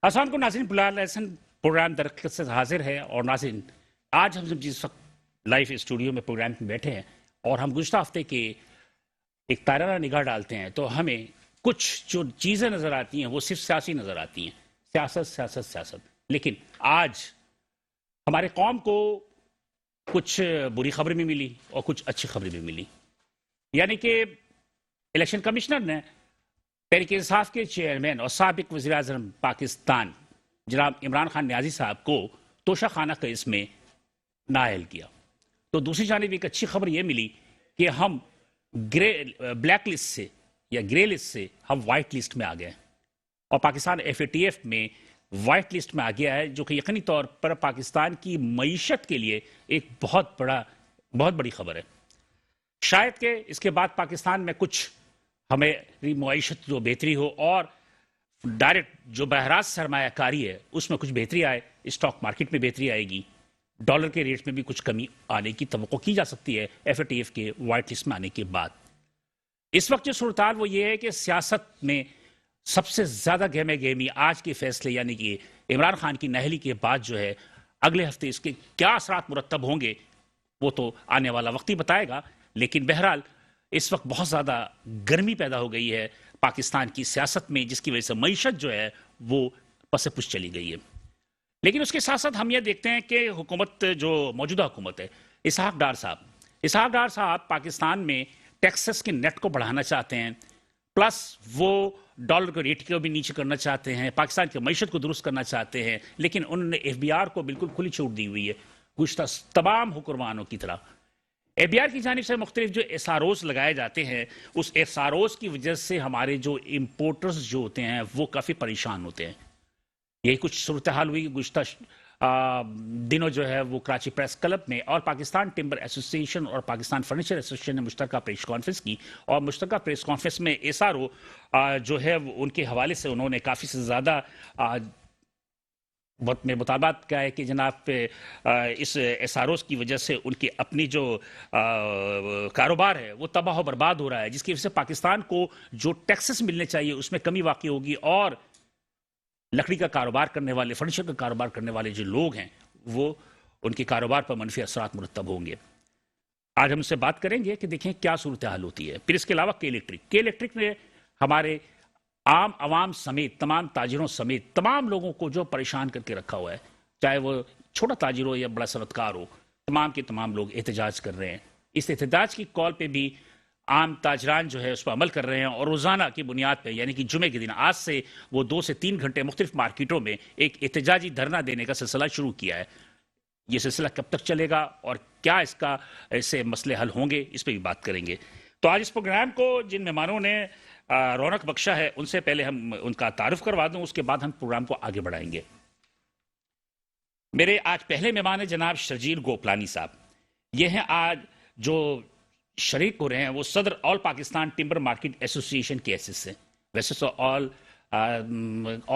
आसान को नाज़रीन बुलाल एहसन प्रोग्राम दरख्त से हाजिर है। और नाज़रीन, आज हम जब जिस वक्त लाइव स्टूडियो में प्रोग्राम में बैठे हैं और हम गुज़श्ता हफ्ते के एक ताराना निगाह डालते हैं तो हमें कुछ जो चीज़ें नज़र आती हैं वो सिर्फ सियासी नज़र आती हैं। सियासत सियासत सियासत। लेकिन आज हमारे कौम को कुछ बुरी खबरें भी मिली और कुछ अच्छी खबरें भी मिली। यानी कि इलेक्शन कमिश्नर ने तहरीक इंसाफ के चेयरमैन और साबिक वज़ीर आज़म पाकिस्तान जनाब इमरान खान नियाजी साहब को तोशाखाना केस में नाअहल किया। तो दूसरी जानिब एक अच्छी खबर यह मिली कि हम ब्लैक लिस्ट से या ग्रे लिस्ट से हम वाइट लिस्ट में आ गए और पाकिस्तान FATF में वाइट लिस्ट में आ गया है, जो कि यकीनी तौर पर पाकिस्तान की मईशत के लिए एक बहुत बड़ी खबर है। शायद कि इसके बाद पाकिस्तान में कुछ हमारी मईशत जो बेहतरी हो और डायरेक्ट जो बहराज सरमायाकारी है उसमें कुछ बेहतरी आए, स्टॉक मार्केट में बेहतरी आएगी, डॉलर के रेट में भी कुछ कमी आने की तवक्को की जा सकती है FATF के वाइट लिस्ट में आने के बाद। इस वक्त जो सूरत वो ये है कि सियासत में सबसे ज्यादा गहमे गहमी आज के फैसले यानी कि इमरान खान की नहली के बाद जो है, अगले हफ्ते इसके क्या असरात मुरत्तब होंगे वो तो आने वाला वक्त ही बताएगा। लेकिन बहरहाल इस वक्त बहुत ज्यादा गर्मी पैदा हो गई है पाकिस्तान की सियासत में, जिसकी वजह से मईशत जो है वो पसे पुश चली गई है। लेकिन उसके साथ साथ हम ये देखते हैं कि हुकूमत जो मौजूदा हुकूमत है, इसहाक डार साहब पाकिस्तान में टैक्सेस के नेट को बढ़ाना चाहते हैं, प्लस वो डॉलर के रेट को भी नीचे करना चाहते हैं, पाकिस्तान की मईशत को दुरुस्त करना चाहते हैं। लेकिन उन्होंने FBR को बिल्कुल खुली छूट दी हुई है गुज़श्ता तमाम हुक्मरानों की तरह। FBR की जानिब से मुख्तलिफ जो SROs लगाए जाते हैं, उस SROs की वजह से हमारे जो इम्पोर्टर्स जो होते हैं वो काफ़ी परेशान होते हैं। यही कुछ सूरत हाल हुई गुज़श्ता दिनों जो है वो कराची प्रेस क्लब में और पाकिस्तान टिम्बर एसोसिएशन और पाकिस्तान फर्नीचर एसोसिएशन ने मुश्तरका प्रेस कॉन्फ्रेंस की। और मुश्तरका प्रेस कॉन्फ्रेंस में SRO जो है उनके हवाले से उन्होंने काफ़ी से ज़्यादा में मुताबात क्या है कि जनाब इस SROs की वजह से उनकी अपनी जो कारोबार है वो तबाह बर्बाद हो रहा है, जिसकी वजह से पाकिस्तान को जो टैक्सेस मिलने चाहिए उसमें कमी वाक़ई होगी और लकड़ी का कारोबार करने वाले, फर्नीचर का कारोबार करने वाले जो लोग हैं वो उनके कारोबार पर मनफी असरात मुरत्तब होंगे। आज हम उससे बात करेंगे कि देखें क्या सूरत हाल होती है। फिर इसके अलावा के इलेक्ट्रिक ने हमारे आम आवाम समेत, तमाम ताजिरों समेत तमाम लोगों को जो परेशान करके रखा हुआ है, चाहे वो छोटा ताजिर हो या बड़ा सनतकार हो, तमाम के तमाम लोग एहतजाज कर रहे हैं। इस एहतजाज की कॉल पे भी आम ताजरान जो है उस पर अमल कर रहे हैं और रोज़ाना की बुनियाद पर यानी कि जुमे के दिन आज से वो 2 से 3 घंटे मुख्तलिफ मार्केटों में एक एहतजाजी धरना देने का सिलसिला शुरू किया है। ये सिलसिला कब तक चलेगा और क्या इसका ऐसे मसले हल होंगे, इस पर भी बात करेंगे। तो आज इस प्रोग्राम को जिन मेहमानों ने रौनक बख्शा है उनसे पहले हम उनका तारुफ करवा दूं, उसके बाद हम प्रोग्राम को आगे बढ़ाएंगे। मेरे आज पहले मेहमान है जनाब शर्जील गोपलानी साहब। ये हैं आज जो शरीक हो रहे हैं वो सदर all Pakistan timber market association के एसेस से। वैसे तो ऑल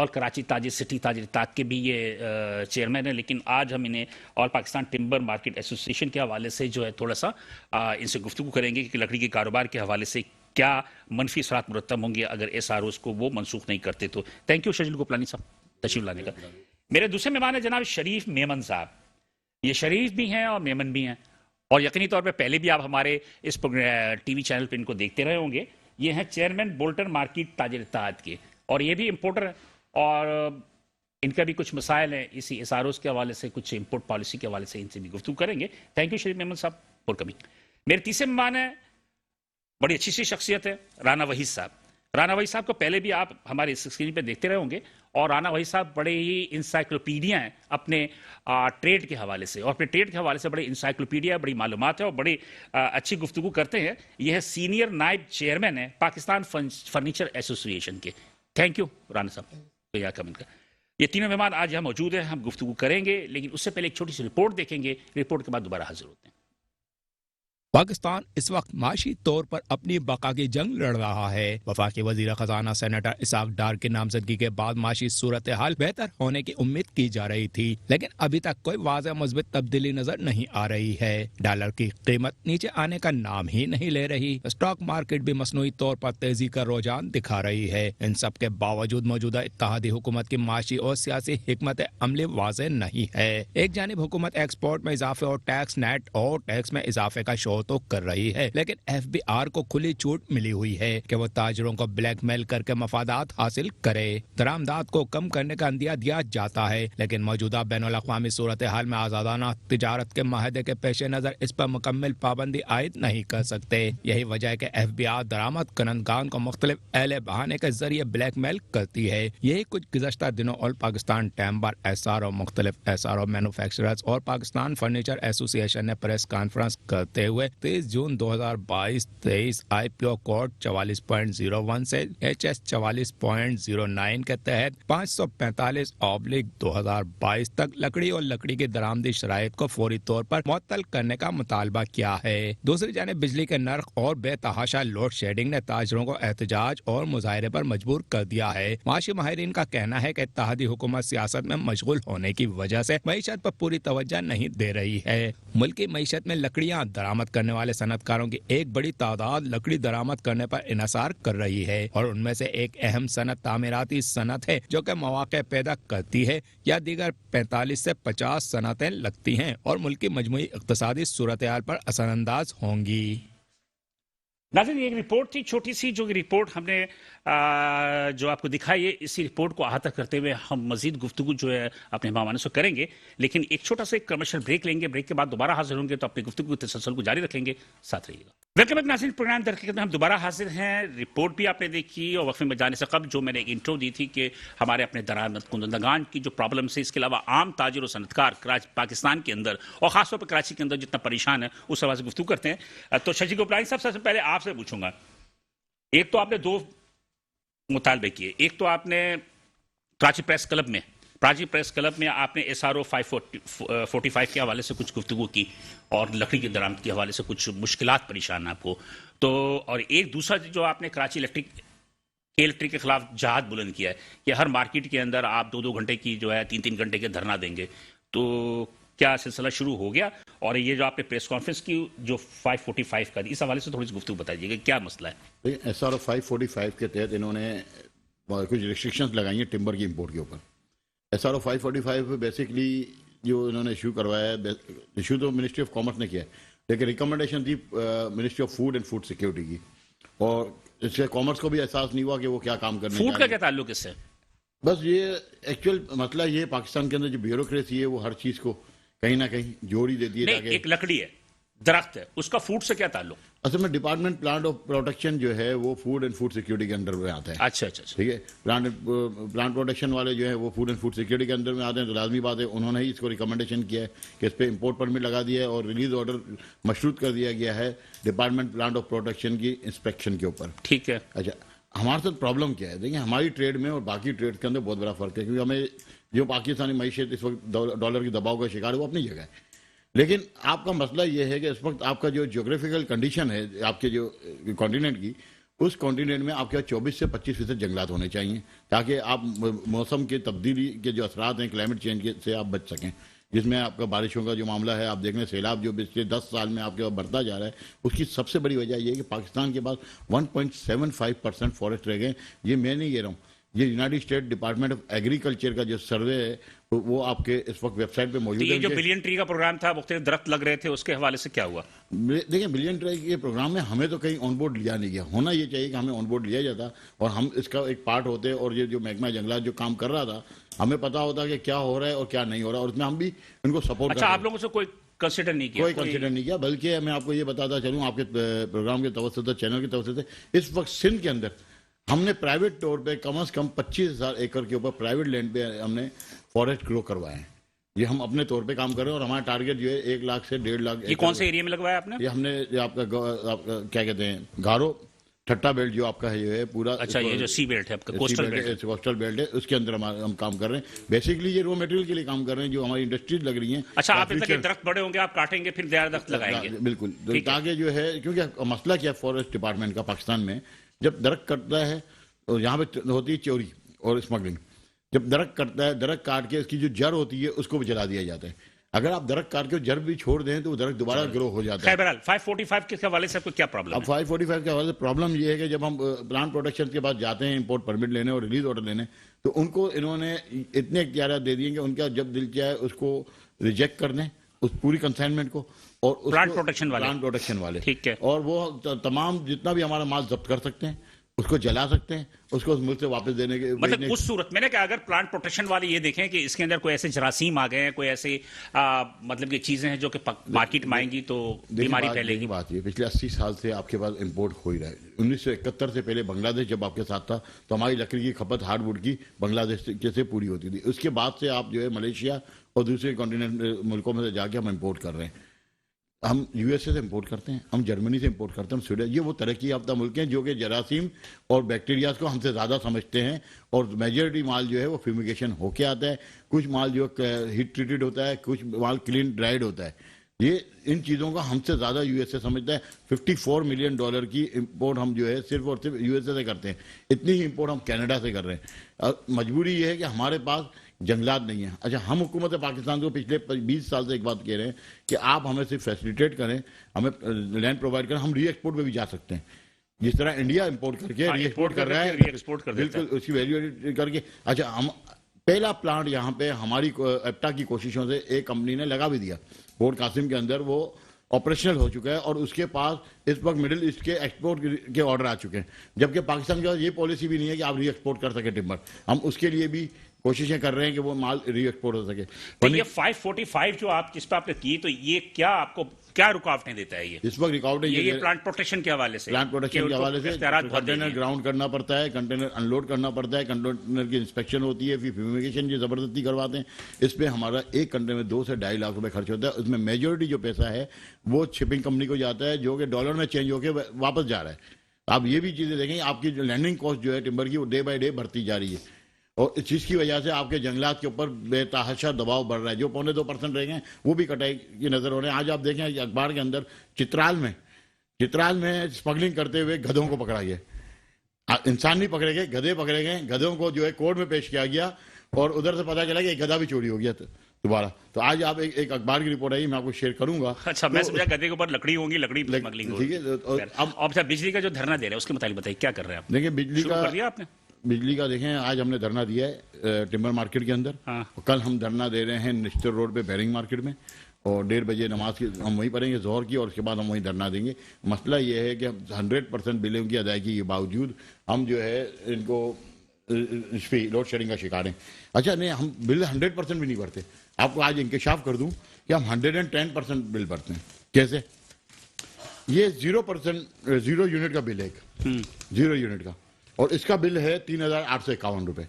कराची ताजिर सिटी ताजिर ताक के भी ये चेयरमैन है, लेकिन आज हम इन्हें all Pakistan timber market association के हवाले से जो है थोड़ा सा इनसे गुफ्तगू करेंगे कि लकड़ी के कारोबार के हवाले से क्या मनफी असरात मुरत्तब होंगे अगर SROs को वो मनसूख नहीं करते। तो थैंक यू शर्जील गोपलानी साहब तशरीफ लाने का। मेरे दूसरे मेहमान है जनाब शरीफ मेमन साहब। ये शरीफ भी हैं और मेमन भी हैं और यकीनी तौर पे पहले भी आप हमारे इस TV चैनल पे इनको देखते रहे होंगे। ये हैं चेयरमैन बोल्टन मार्केट ताजिर इत्तेहाद के और ये भी इम्पोर्टर है और इनका भी कुछ मसाइल हैं इसी SROs के हवाले से, कुछ इम्पोर्ट पॉलिसी के हवाले से इनसे भी गुफ्तगू करेंगे। थैंक यू शरीफ मेमन साहब फॉर कमिंग। मेरे तीसरे मेहमान है, बड़ी अच्छी सी शख्सियत है, राना वहीद साहब। राना वहीद साहब को पहले भी आप हमारे स्क्रीन पे देखते रहे होंगे और राना वहीद साहब बड़े ही इंसाइक्लोपीडिया हैं अपने ट्रेड के हवाले से और अपने ट्रेड के हवाले से बड़े इंसाइक्लोपीडिया, बड़ी मालूमात है और बड़ी अच्छी गुफ्तगू करते हैं। यह सीनियर नायब चेयरमैन है पाकिस्तान फर्नीचर एसोसिएशन के। थैंक यू राना साहब तो यहाँ कमेंट कर। ये तीनों मेहमान आज यहाँ मौजूद हैं, हम गुफ्तगू करेंगे, लेकिन उससे पहले एक छोटी सी रिपोर्ट देखेंगे। रिपोर्ट के बाद दोबारा हाजिर होते हैं। पाकिस्तान इस वक्त माशी तौर पर अपनी बका की जंग लड़ रहा है। वफाकी वजीर खजाना सेनेटर इसाक डार की नामजदगी के बाद माशी सूरत हाल बेहतर होने की उम्मीद की जा रही थी, लेकिन अभी तक कोई वाज़ेह मुस्बित तब्दीली नजर नहीं आ रही है। डॉलर की कीमत नीचे आने का नाम ही नहीं ले रही। स्टॉक मार्केट भी मसनूई तौर पर तेजी का रुझान दिखा रही है। इन सब के बावजूद मौजूदा इत्तेहादी हुकूमत की माशी और सियासी हिकमत अमली वाज़ेह नहीं है। एक जानिब हुकूमत एक्सपोर्ट में इजाफे और टैक्स नेट और टैक्स में इजाफे का शो तो कर रही है, लेकिन एफबीआर को खुली छूट मिली हुई है कि वो ताजरों को ब्लैकमेल करके मफादात हासिल करे। दरामदात को कम करने का अंदिया दिया जाता है, लेकिन मौजूदा बैनुल अक़वामी सूरत हाल में आजादाना तिजारत के माहदे के पेश नजर इस पर मुकम्मल पाबंदी आयद नहीं कर सकते। यही वजह है कि एफबीआर दरामद करनदान को मुख्तलिफ एहले बहाने के जरिए ब्लैकमेल करती है। यही कुछ गुज़श्ता दिनों और पाकिस्तान टेम्बर एसआरओ, मुख्तलिफ एसआरओ मैन्युफैक्चरर्स और पाकिस्तान फर्नीचर एसोसिएशन ने प्रेस कॉन्फ्रेंस करते हुए 23 जून 2022-23 आईपीओ कोड 44.01 से एचएस 44.09 के तहत 545/2022 तक लकड़ी और लकड़ी की दरामदी शराइत को फौरी तौर पर मुअत्तल करने का मुतालबा किया है। दूसरी जानिब बिजली के नर्ख और बेतहाशा लोड शेडिंग ने ताजरों को एहतजाज और मुजाहरे पर मजबूर कर दिया है। माशी माहिरीन का कहना है कि इत्तेहादी हुकूमत सियासत में मशगूल होने की वजह से मईशत पर पूरी तवज्जो नहीं दे रही है। मुल्क की मईशत में लकड़ियां दरामद करने वाले सनतकारों की एक बड़ी तादाद लकड़ी दरामद करने पर इनसार कर रही है, और उनमें से एक अहम सनत तामीराती सनत है जो कि मौके पैदा करती है या दीगर 45 से 50 सनतें लगती हैं और मुल्क की मजमूई इक़्तिसादी सूरत हाल पर असरअंदाज होंगी। नाज़रीन, ये एक रिपोर्ट थी छोटी सी, जो रिपोर्ट हमने जो आपको दिखाई है, इसी रिपोर्ट को अहाता करते हुए हम मजीद गुफ्तगू जो है अपने मेहमानों से करेंगे, लेकिन एक छोटा सा कमर्शियल ब्रेक लेंगे। ब्रेक के बाद दोबारा हाजिर होंगे तो अपनी गुफ्तगू के तसलसल को जारी रखेंगे। साथ रहिएगा। वेलकम बैक नाज़रीन, प्रोग्राम दर हकीकत में हम दोबारा हाजिर हैं। रिपोर्ट भी आपने देखी और वक्फे में जाने से कबल जो मैंने एक इंट्रो दी थी कि हमारे अपने दरामद कुंदगान की जो प्रॉब्लम है, इसके अलावा आम ताजिर और सनतकार पाकिस्तान के अंदर और खासतौर पर कराची के अंदर जितना परेशान है, उस हवाले से गुफ्तगू करते हैं। तो शजी गोपलानी साहब, सबसे पहले आपसे पूछूंगा, एक तो आपने दो मुतालबे किए। एक तो आपने कराची प्रेस क्लब में आपने एसआरओ 545 के हवाले से कुछ गुफ्तगू की और लकड़ी की दरामद के हवाले से कुछ मुश्किलात परेशान आपको तो, और एक दूसरा जो आपने कराची इलेक्ट्रिक के खिलाफ जहाद बुलंद किया है कि हर मार्केट के अंदर आप 2-2 घंटे की जो है 3-3 घंटे के धरना देंगे। तो क्या सिलसिला शुरू हो गया? और ये जो आपने प्रेस कॉन्फ्रेंस की जो 545 का, इस हवाले से थोड़ी सी गुफ्तगू बताइएगा, क्या मसला है? एसआरओ 545 के तहत इन्होंने कुछ रिस्ट्रिक्शंस लगाई हैं टिम्बर की इंपोर्ट के ऊपर। एसआरओ 545 बेसिकली जो इन्होंने इशू करवाया है, इशू तो मिनिस्ट्री ऑफ कॉमर्स ने किया है, लेकिन रिकमेंडेशन थी ministry of food and food security की, और इससे कॉमर्स को भी एहसास नहीं हुआ कि वो क्या काम करने। फूड का क्या ताल्लुक इससे? बस ये एक्चुअल मसला ये, पाकिस्तान के अंदर जो ब्यूरोक्रेसी है वो हर चीज को कहीं ना कहीं जोड़ी देती है। नहीं, एक लकड़ी है, दरख्त है, उसका फूड से क्या ताल्लुक? असल में डिपार्टमेंट प्लांट ऑफ प्रोटेक्शन जो है वो फूड एंड फूड सिक्योरिटी के अंडर में आता है। अच्छा, ठीक है। प्लांट प्रोटेक्शन वाले जो है वो फूड एंड फूड सिक्योरिटी के अंदर में आते हैं, तो लाजमी बात है उन्होंने ही इसको रिकमेंडेशन किया है कि इस पर इंपोर्ट परमिट लगा दिया है और रिलीज ऑर्डर मशरूत कर दिया गया है डिपार्टमेंट प्लांट ऑफ प्रोटेक्शन की इंस्पेक्शन के ऊपर। ठीक है। अच्छा, हमारे साथ प्रॉब्लम क्या है? देखिए, हमारी ट्रेड में और बाकी ट्रेड के अंदर बहुत बड़ा फर्क है, क्योंकि हमें जो पाकिस्तानी मईशत इस वक्त डॉलर की दबाव का शिकार है वो अपनी जगह है, लेकिन आपका मसला ये है कि इस वक्त आपका जो ज्योग्राफिकल कंडीशन है आपके जो कॉन्टिनेंट की, उस कॉन्टिनेंट में आपके 24 से 25% जंगलात होने चाहिए, ताकि आप मौसम के तब्दीली के जो असरात हैं क्लाइमेट चेंज से आप बच सकें, जिसमें आपका बारिशों का जो मामला है, आप देख लें सैलाब जो पिछले 10 साल में आपके पास बढ़ता जा रहा है, उसकी सबसे बड़ी वजह यह है कि पाकिस्तान के पास 1.75% फॉरेस्ट रह गए। ये मैं नहीं कह रहा हूँ, ये United state department of agriculture का जो सर्वे है वो आपके इस वक्त वेबसाइट पे मौजूद है। ये जो बिलियन ट्री का प्रोग्राम था, मुख्तलिफ दरख्त लग रहे थे, उसके हवाले से क्या हुआ? देखिए, बिलियन ट्री के प्रोग्राम में हमें तो कहीं ऑन बोर्ड लिया नहीं गया। होना ये चाहिए कि हमें ऑन बोर्ड लिया जाता और हम इसका एक पार्ट होते, और ये जो महकमा जंगलात जो काम कर रहा था, हमें पता होता कि क्या हो रहा है और क्या नहीं हो रहा, और उसमें हम भी इनको सपोर्ट। अच्छा, आप लोगों से कोई कंसिडर नहीं किया? कोई कंसिडर नहीं किया, बल्कि मैं आपको ये बताता चलूँ आपके प्रोग्राम के तवज्जुह से, चैनल के तवज्जुह से, इस वक्त सिंध के अंदर हमने प्राइवेट तौर पे कम से कम 25,000 एकड़ के ऊपर प्राइवेट लैंड पे हमने फॉरेस्ट ग्रो करवाए हैं। ये हम अपने तौर पे काम कर रहे हैं, और हमारा टारगेट जो है 1 लाख से 1.5 लाख। ये कौन से एरिया में लगवाया आपने? ये हमने आपका क्या कहते हैं, गारो, ठट्टा बेल्ट जो आपका है ये है पूरा। अच्छा, ये जो सी बेल्ट है आपका, कोस्टल बेल्ट है। कोस्टल बेल्ट है, उसके अंदर हम काम कर रहे हैं। बेसिकली ये रॉ मटेरियल के लिए काम कर रहे हैं, जो हमारी इंडस्ट्रीज लग रही हैं। अच्छा, आप इतना दरख्त बड़े होंगे, आप काटेंगे, फिर नया दरख्त लगाएंगे। बिल्कुल, ताकि जो है, क्योंकि मसला क्या है फॉरेस्ट डिपार्टमेंट का पाकिस्तान में, जब दरख्त कटता है तो यहाँ पे होती है चोरी और स्मगलिंग। जब दरख्त कटता है, दरख्त काट के उसकी जो जड़ होती है उसको भी जला दिया जाता है। अगर आप दरख्त काट के जड़ भी छोड़ दें तो वो दरख्त दोबारा ग्रो हो जाता है। खैबरहाल 545 के हवाले से आपको क्या प्रॉब्लम अब 545 के हवाले से प्रॉब्लम ये है कि जब हम प्लांट प्रोटेक्शन के बाद जाते हैं इंपोर्ट परमिट लेने और रिलीज ऑर्डर लेने, तो उनको इन्होंने इतने इख्तियारात दे दिए कि उनका जब दिल चाहे उसको रिजेक्ट कर दें, उस पूरी कंसाइनमेंट को, और प्लांट प्रोटेक्शन वाले, ठीक है, और वो तमाम जितना भी हमारा माल जब्त कर सकते हैं, उसको जला सकते हैं, उसको उस मुल्क से वापस देने के, मतलब उस सूरत में ना कि अगर प्लांट प्रोटेक्शन वाले ये देखें कि इसके अंदर कोई ऐसे जरासीम आ गए हैं, कोई ऐसे मतलब कि चीजें हैं जो कि मार्केट में आएंगी तो बीमारी फैलेगी। बात ये पिछले 80 साल से आपके पास इंपोर्ट हो ही रहा है। 1971 से पहले बांग्लादेश जब आपके साथ था तो हमारी लकड़ी की खपत हार्डवुड की बांग्लादेश से पूरी होती थी। उसके बाद से आप जो है मलेशिया और दूसरे कॉन्टिनेंट मुल्कों में से जाके हम इंपोर्ट कर रहे हैं। हम यूएसए से इंपोर्ट करते हैं, हम जर्मनी से इंपोर्ट करते हैं, हम स्वीडन। ये वो तरक्की याफ्ता मुल्क हैं जो कि जरासीम और बैक्टीरिया को हमसे ज़्यादा समझते हैं, और मेजॉरिटी माल जो है वो फ्यूमिगेशन होके आता है। कुछ माल जो हीट ट्रीटेड होता है, कुछ माल क्लीन ड्राइड होता है। ये इन चीज़ों का हमसे ज़्यादा यूएसए समझता है। $54 मिलियन की इंपोर्ट हम जो है सिर्फ और सिर्फ यूएसए से करते हैं। इतनी ही इंपोर्ट हम कनाडा से कर रहे हैं। और मजबूरी ये है कि हमारे पास जंगलात नहीं है। अच्छा, हम हुकूमत पाकिस्तान को पिछले 20 साल से एक बात कह रहे हैं कि आप हमें सिर्फ फैसिलिटेट करें, हमें लैंड प्रोवाइड करें, हम री एक्सपोर्ट पे भी जा सकते हैं। जिस तरह इंडिया इंपोर्ट करके री एक्सपोर्ट कर रहा है, एक्सपोर्ट कर बिल्कुल उसकी वैल्यू करके। अच्छा, हम पहला प्लांट यहाँ पे हमारी एप्टा की कोशिशों से एक कंपनी ने लगा भी दिया पोर्ट कासिम के अंदर, वो ऑपरेशनल हो चुका है, और उसके पास इस वक्त मिडिल ईस्ट के एक्सपोर्ट के ऑर्डर आ चुके हैं। जबकि पाकिस्तान के पास ये पॉलिसी भी नहीं है कि आप री एक्सपोर्ट कर सके टिम्बर। हम उसके लिए भी कोशिशें कर रहे हैं कि वो माल री एक्सपोर्ट हो सके। तो ये 545 जो आप जिस पर आपने की, तो ये क्या आपको क्या रुकावटें देता है? ये इस वक्त रुकावटें ये प्लांट प्रोटेक्शन के हवाले से, प्लांट प्रोटेक्शन के हवाले से कंटेनर ग्राउंड करना पड़ता है, कंटेनर अनलोड करना पड़ता है, कंटेनर की इंस्पेक्शन होती है, फिर फ्यूमिगेशन की जबरदस्ती करवाते हैं। इस पे हमारा एक कंटेनर में 2 से 2.5 लाख रुपए खर्च होता है। उसमें मेजोरिटी जो पैसा है वो शिपिंग कंपनी को जाता है, जो कि डॉलर में चेंज होकर वापस जा रहा है। आप ये भी चीजें देखेंगे, आपकी जो लैंडिंग कॉस्ट जो है टिम्बर की, वो डे बाय डे बढ़ती जा रही है, और इस चीज़ की वजह से आपके जंगलात के ऊपर बेतहाशा दबाव बढ़ रहा है। जो 0.2% रह गए वो भी कटाई की नजर हो रहे हैं। आज आप देखें अखबार के अंदर चित्राल में स्मगलिंग करते हुए गधों को पकड़ा गया। इंसान नहीं पकड़े गए, गधे पकड़े गए। गधों को जो है कोर्ट में पेश किया गया, और उधर से पता चला कि एक गधा भी चोरी हो गया दोबारा। तो आज आप एक अखबार की रिपोर्ट आई, मैं आपको शेयर करूंगा। अच्छा, मैं समझा गधे के ऊपर लकड़ी होंगी, लकड़ी स्मगलिंग होगी। ठीक है। अब बिजली का जो धरना दे रहे हैं उसके मुताबिक बताइए क्या कर रहे हैं आप? देखिए, बिजली का कर दिया आपने? बिजली का देखें, आज हमने धरना दिया है टिम्बर मार्केट के अंदर। हाँ। कल हम धरना दे रहे हैं निश्चित रोड पे बैरिंग मार्केट में, और 1:30 बजे नमाज की हम वहीं पढ़ेंगे जोहर की, और उसके बाद हम वहीं धरना देंगे। मसला ये है कि 100% बिलों की अदायगी के बावजूद हम जो है इनको इस पर लोड शेडिंग का शिकार हैं। अच्छा, नहीं, हम बिल 100% भी नहीं भरते। आपको आज इंकशाफ कर दूं कि हम 110% बिल भरते हैं। कैसे? ये 0 यूनिट का बिल है, 0 यूनिट का, और इसका बिल है 3,851 रुपए।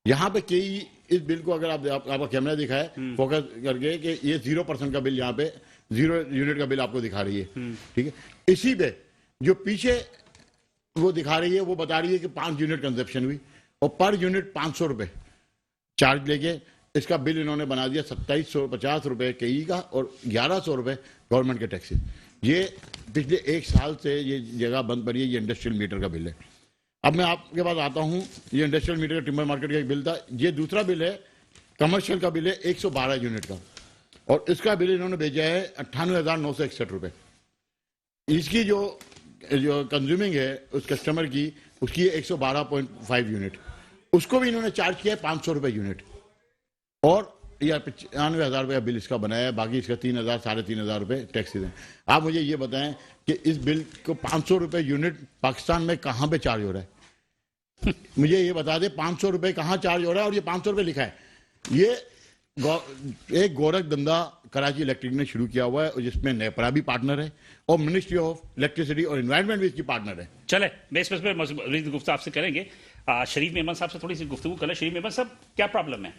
यहाँ पे कई इस बिल को अगर आपका कैमरा दिखा है फोकस करके कि ये 0% का बिल, यहाँ पे 0 यूनिट का बिल आपको दिखा रही है। ठीक है, इसी पे जो पीछे वो दिखा रही है वो बता रही है कि 5 यूनिट कंजप्शन हुई, और पर यूनिट 500 रुपए चार्ज लेके इसका बिल इन्होंने बना दिया 2750 रुपए कई का, और 1100 रुपए गवर्नमेंट के टैक्सेस। ये पिछले 1 साल से ये जगह बंद पड़ी है। ये इंडस्ट्रियल मीटर का बिल है। अब मैं आपके पास आता हूं, ये इंडस्ट्रियल मीटर का टिम्बर मार्केट का एक बिल था। ये दूसरा बिल है, कमर्शियल का बिल है 112 यूनिट का, और इसका बिल इन्होंने भेजा है 98,961 रुपए। इसकी जो कंज्यूमिंग है उस कस्टमर की, उसकी 112.5 यूनिट, उसको भी इन्होंने चार्ज किया है 500 रुपए यूनिट, और या 95,000 रुपये बिल इसका बनाया है। बाकी इसका 3,000 साढ़े 3,000 रुपये टैक्स है। आप मुझे ये बताएं कि इस बिल को 500 रुपये यूनिट पाकिस्तान में कहाँ पे चार्ज हो रहा है? मुझे ये बता दें 500 रुपये कहाँ चार्ज हो रहा है, और ये 500 रुपये लिखा है। ये एक गोरख धंधा कराची इलेक्ट्रिक ने शुरू किया हुआ है, जिसमें नेपरा भी पार्टनर है, और मिनिस्ट्री ऑफ इलेक्ट्रिसिटी और एनवायरमेंट भी इसकी पार्टनर है। चले मैं इस पर मज़ीद गुफ्तगू आपसे करेंगे। शरीफ मेमन साहब से थोड़ी सी गुफ्तगू करें। शरीफ मेमन साहब, क्या प्रॉब्लम है?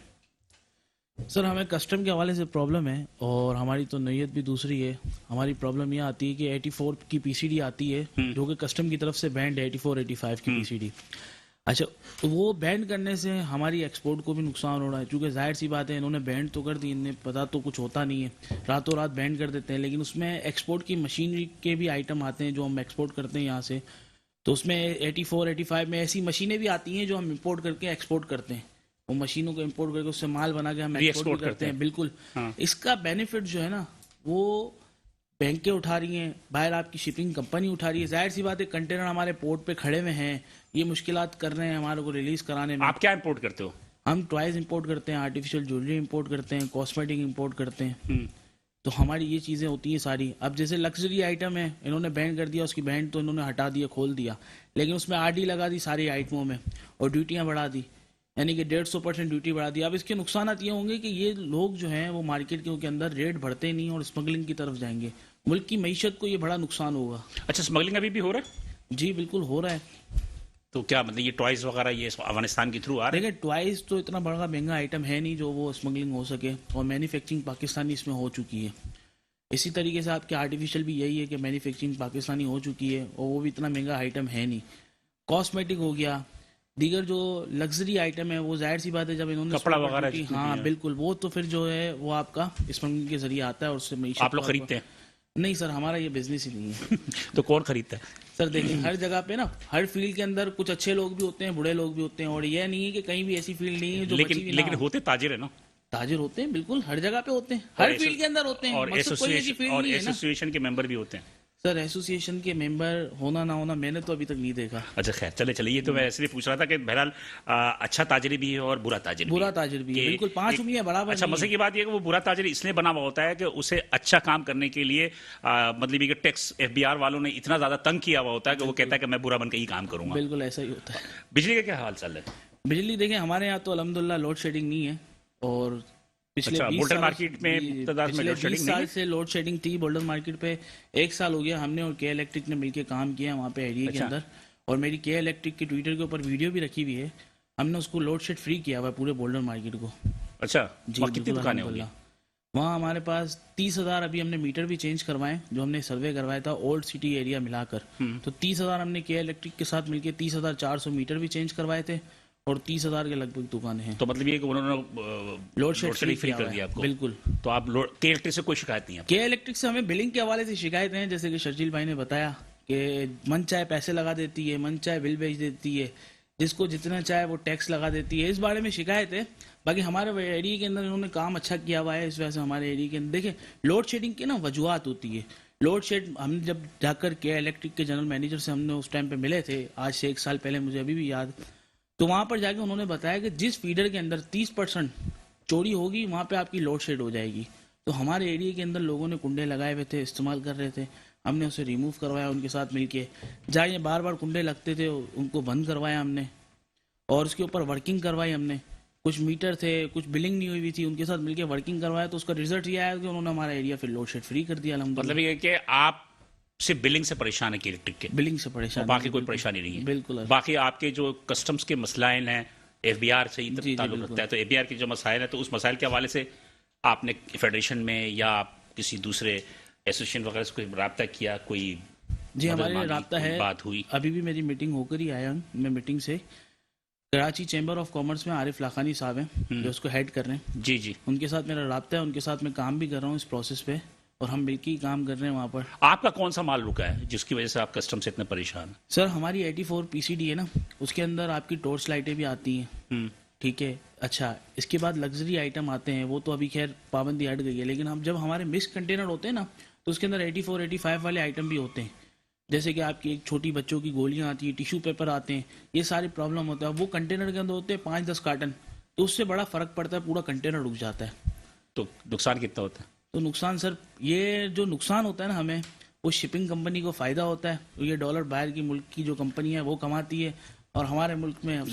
सर हमें कस्टम के हवाले से प्रॉब्लम है और हमारी तो नीयत भी दूसरी है। हमारी प्रॉब्लम यह आती है कि 84 की पीसीडी आती है जो कि कस्टम की तरफ से बैंड है 84 85 की पीसीडी। अच्छा, तो वो बैंड करने से हमारी एक्सपोर्ट को भी नुकसान हो रहा है, क्योंकि जाहिर सी बात है इन्होंने बैंड तो कर दी, इन्हें पता तो कुछ होता नहीं है, रातों रात बैंड कर देते हैं। लेकिन उसमें एक्सपोर्ट की मशीनरी के भी आइटम आते हैं जो हम एक्सपोर्ट करते हैं यहाँ से, तो उसमें 84 85 में ऐसी मशीनें भी आती हैं जो हम इंपोर्ट करके एक्सपोर्ट करते हैं। वो मशीनों को इंपोर्ट करके उससे माल बना के हम एक्सपोर्ट भी करते हैं। बिल्कुल, इसका बेनिफिट जो है ना वो बैंकें उठा रही हैं, बाहर आपकी शिपिंग कंपनी उठा रही है। जाहिर सी बात है कंटेनर हमारे पोर्ट पे खड़े हुए हैं, ये मुश्किलात कर रहे हैं हमारे को रिलीज कराने में। आप क्या इंपोर्ट करते हो? हम टॉयज इंपोर्ट करते हैं, आर्टिफिशियल ज्वेलरी इंपोर्ट करते हैं, कॉस्मेटिक इंपोर्ट करते हैं। तो हमारी ये चीज़ें होती हैं सारी। अब जैसे लग्जरी आइटम है, इन्होंने बैन कर दिया, उसकी बैंड तो इन्होंने हटा दिया, खोल दिया, लेकिन उसमें आरडी लगा दी सारी आइटमों में और ड्यूटियाँ बढ़ा दी, यानी कि 150% ड्यूटी बढ़ा दी। अब इसके नुकसान ये होंगे कि ये लोग जो हैं वो मार्केट के अंदर रेट बढ़ते नहीं और स्मगलिंग की तरफ जाएंगे। मुल्क की मईशत को ये बड़ा नुकसान होगा। अच्छा, स्मगलिंग अभी भी हो रहा है? जी बिल्कुल हो रहा है। तो क्या मतलब ये टॉयज वगैरह ये अफगानिस्तान के थ्रू आ रहे हैं? देखिए टॉयज तो इतना बड़ा महंगा आइटम है नहीं जो वो स्मगलिंग हो सके, और मैन्युफैक्चरिंग पाकिस्तानी इसमें हो चुकी है। इसी तरीके से आपके आर्टिफिशियल भी यही है कि मैन्युफैक्चरिंग पाकिस्तानी हो चुकी है और वो भी इतना महंगा आइटम है नहीं। कॉस्मेटिक हो गया, दीगर जो लग्जरी आइटम है वो जाहिर सी बात है जब इन्होंने कपड़ा वगैरह, हाँ बिल्कुल, वो तो फिर जो है वो आपका स्मगलिंग के जरिए आता है और उससे मईशत। आप लोग खरीदते हैं? नहीं सर, हमारा ये बिजनेस ही नहीं है। तो कौन खरीदता है? सर देखिए हर जगह पे ना, हर फील्ड के अंदर कुछ अच्छे लोग भी होते हैं, बुरे लोग भी होते हैं, और यह नहीं है कि कहीं भी ऐसी फील्ड नहीं है जो लेकिन होते ताजिर है ना? ताजिर होते हैं, बिल्कुल हर जगह पे होते हैं, हर फील्ड के अंदर होते हैं। और एसोसिएशन के मेंबर भी होते हैं। सर एसोसिएशन के मेंबर होना ना होना मैंने तो अभी तक नहीं देखा। अच्छा खैर, चले ये तो मैं इसलिए पूछ रहा था कि बहरहाल अच्छा ताजिर भी है और बुरा ताजिर भी है। बिल्कुल 5 उंगलियां बराबर। अच्छा, मजे की बात यह है कि वो बुरा ताजिर इसलिए बना हुआ होता है कि उसे अच्छा काम करने के लिए मतलब ये टैक्स एफबीआर वालों ने इतना ज्यादा तंग किया हुआ होता है कि वो कहता है कि मैं बुरा बनकर ही काम करूंगा। बिल्कुल ऐसा ही होता है। बिजली का क्या हाल चाल है? बिजली देखें हमारे यहाँ तो अल्हम्दुलिल्लाह लोड शेडिंग नहीं है, और पिछले 20 मार्केट में पिछले 20 साल से लोड शेडिंग थी बोल्डर मार्केट पे। 1 साल हो गया हमने और के इलेक्ट्रिक ने मिलकर काम किया वहाँ पे एरिया के अंदर, और मेरी के इलेक्ट्रिक की ट्विटर के ऊपर वीडियो भी रखी हुई है। हमने उसको लोड शेड फ्री किया हुआ है पूरे बोल्डर मार्केट को। अच्छा जी, कितनी दुकानें होंगी वहाँ? हमारे पास 30,000 अभी हमने मीटर भी चेंज करवाए, जो हमने सर्वे करवाया था ओल्ड सिटी एरिया मिलाकर। तो 30,000 हमने के इलेक्ट्रिक के साथ मिलकर 30,400 मीटर भी चेंज करवाए थे, और 30,000 के लगभग दुकानें हैं। तो मतलब ये कि उन्होंने लोड शेड फ्री कर दिया आपको? बिल्कुल। तो आप के इलेक्ट्रिक से कोई शिकायत नहीं है? के इलेक्ट्रिक से हमें बिलिंग के हवाले से शिकायत है, जैसे कि शर्जील भाई ने बताया कि मन चाहे पैसे लगा देती है, मन चाहे बिल भेज देती है, जिसको जितना चाहे वो टैक्स लगा देती है। इस बारे में शिकायत है। बाकी हमारे एरिया के अंदर इन्होंने काम अच्छा किया हुआ है, इस वजह से हमारे एरिया के अंदर देखिए लोड शेडिंग की ना वजूहत होती है। लोड शेड हमने जब जाकर के इलेक्ट्रिक के जनरल मैनेजर से हमने उस टाइम पे मिले थे, आज से 1 साल पहले, मुझे अभी भी याद, तो वहां पर जाके उन्होंने बताया कि जिस फीडर के अंदर 30% चोरी होगी वहां पे आपकी लोड शेड हो जाएगी। तो हमारे एरिया के अंदर लोगों ने कुंडे लगाए हुए थे, इस्तेमाल कर रहे थे, हमने उसे रिमूव करवाया उनके साथ मिलके। जहाँ ये बार बार कुंडे लगते थे उनको बंद करवाया हमने, और उसके ऊपर वर्किंग करवाई हमने। कुछ मीटर थे, कुछ बिलिंग नहीं हुई थी, उनके साथ मिलकर वर्किंग करवाया, तो उसका रिजल्ट ये आया कि उन्होंने हमारा एरिया फिर लोड शेड फ्री कर दिया। मतलब ये कि आप सिर्फ बिलिंग से परेशान है कि इलेक्ट्रिक के? बिलिंग से परेशान, बाकी कोई परेशानी नहीं है? बिल्कुल। बाकी आपके जो कस्टम्स के मसलाइल हैं, एफबीआर से ही ताल्लुक रखता है, तो एफबीआर के जो मसाइल है, तो उस मसाइल के हवाले से आपने फेडरेशन में या किसी दूसरे एसोसिएशन वगैरह से कोई रब्ता किया? कोई जी हमारे रब्ता है, बात हुई? अभी भी मेरी मीटिंग होकर ही आया हूँ। मैं मीटिंग से कराची चैम्बर ऑफ कॉमर्स में आरिफ लाखानी साहब हैं जो उसको हेड कर रहे हैं। जी जी, उनके साथ मेरा रब्ता है, उनके साथ मैं काम भी कर रहा हूँ इस प्रोसेस पे, और हम मिलकर ही काम कर रहे हैं वहाँ पर। आपका कौन सा माल रुका है जिसकी वजह से आप कस्टम से इतने परेशान हैं? सर हमारी 84 पीसीडी है ना, उसके अंदर आपकी टॉर्च लाइटें भी आती हैं, ठीक है। अच्छा, इसके बाद लग्जरी आइटम आते हैं, वो तो अभी खैर पाबंदी हट गई है, लेकिन हम जब हमारे मिक्स कंटेनर होते हैं ना, तो उसके अंदर 84 85 वाले आइटम भी होते हैं, जैसे कि आपकी एक छोटी बच्चों की गोलियां आती है, टिश्यू पेपर आते हैं, ये सारे प्रॉब्लम होता है। वो कंटेनर के अंदर होते हैं 5-10 कार्टन, तो उससे बड़ा फर्क पड़ता है, पूरा कंटेनर रुक जाता है। तो नुकसान कितना होता है? तो नुकसान सर, ये जो नुकसान होता है ना हमें, वो शिपिंग कंपनी को फ़ायदा होता है, तो ये डॉलर बाहर की मुल्क की जो कंपनी है वो कमाती है, और हमारे मुल्क में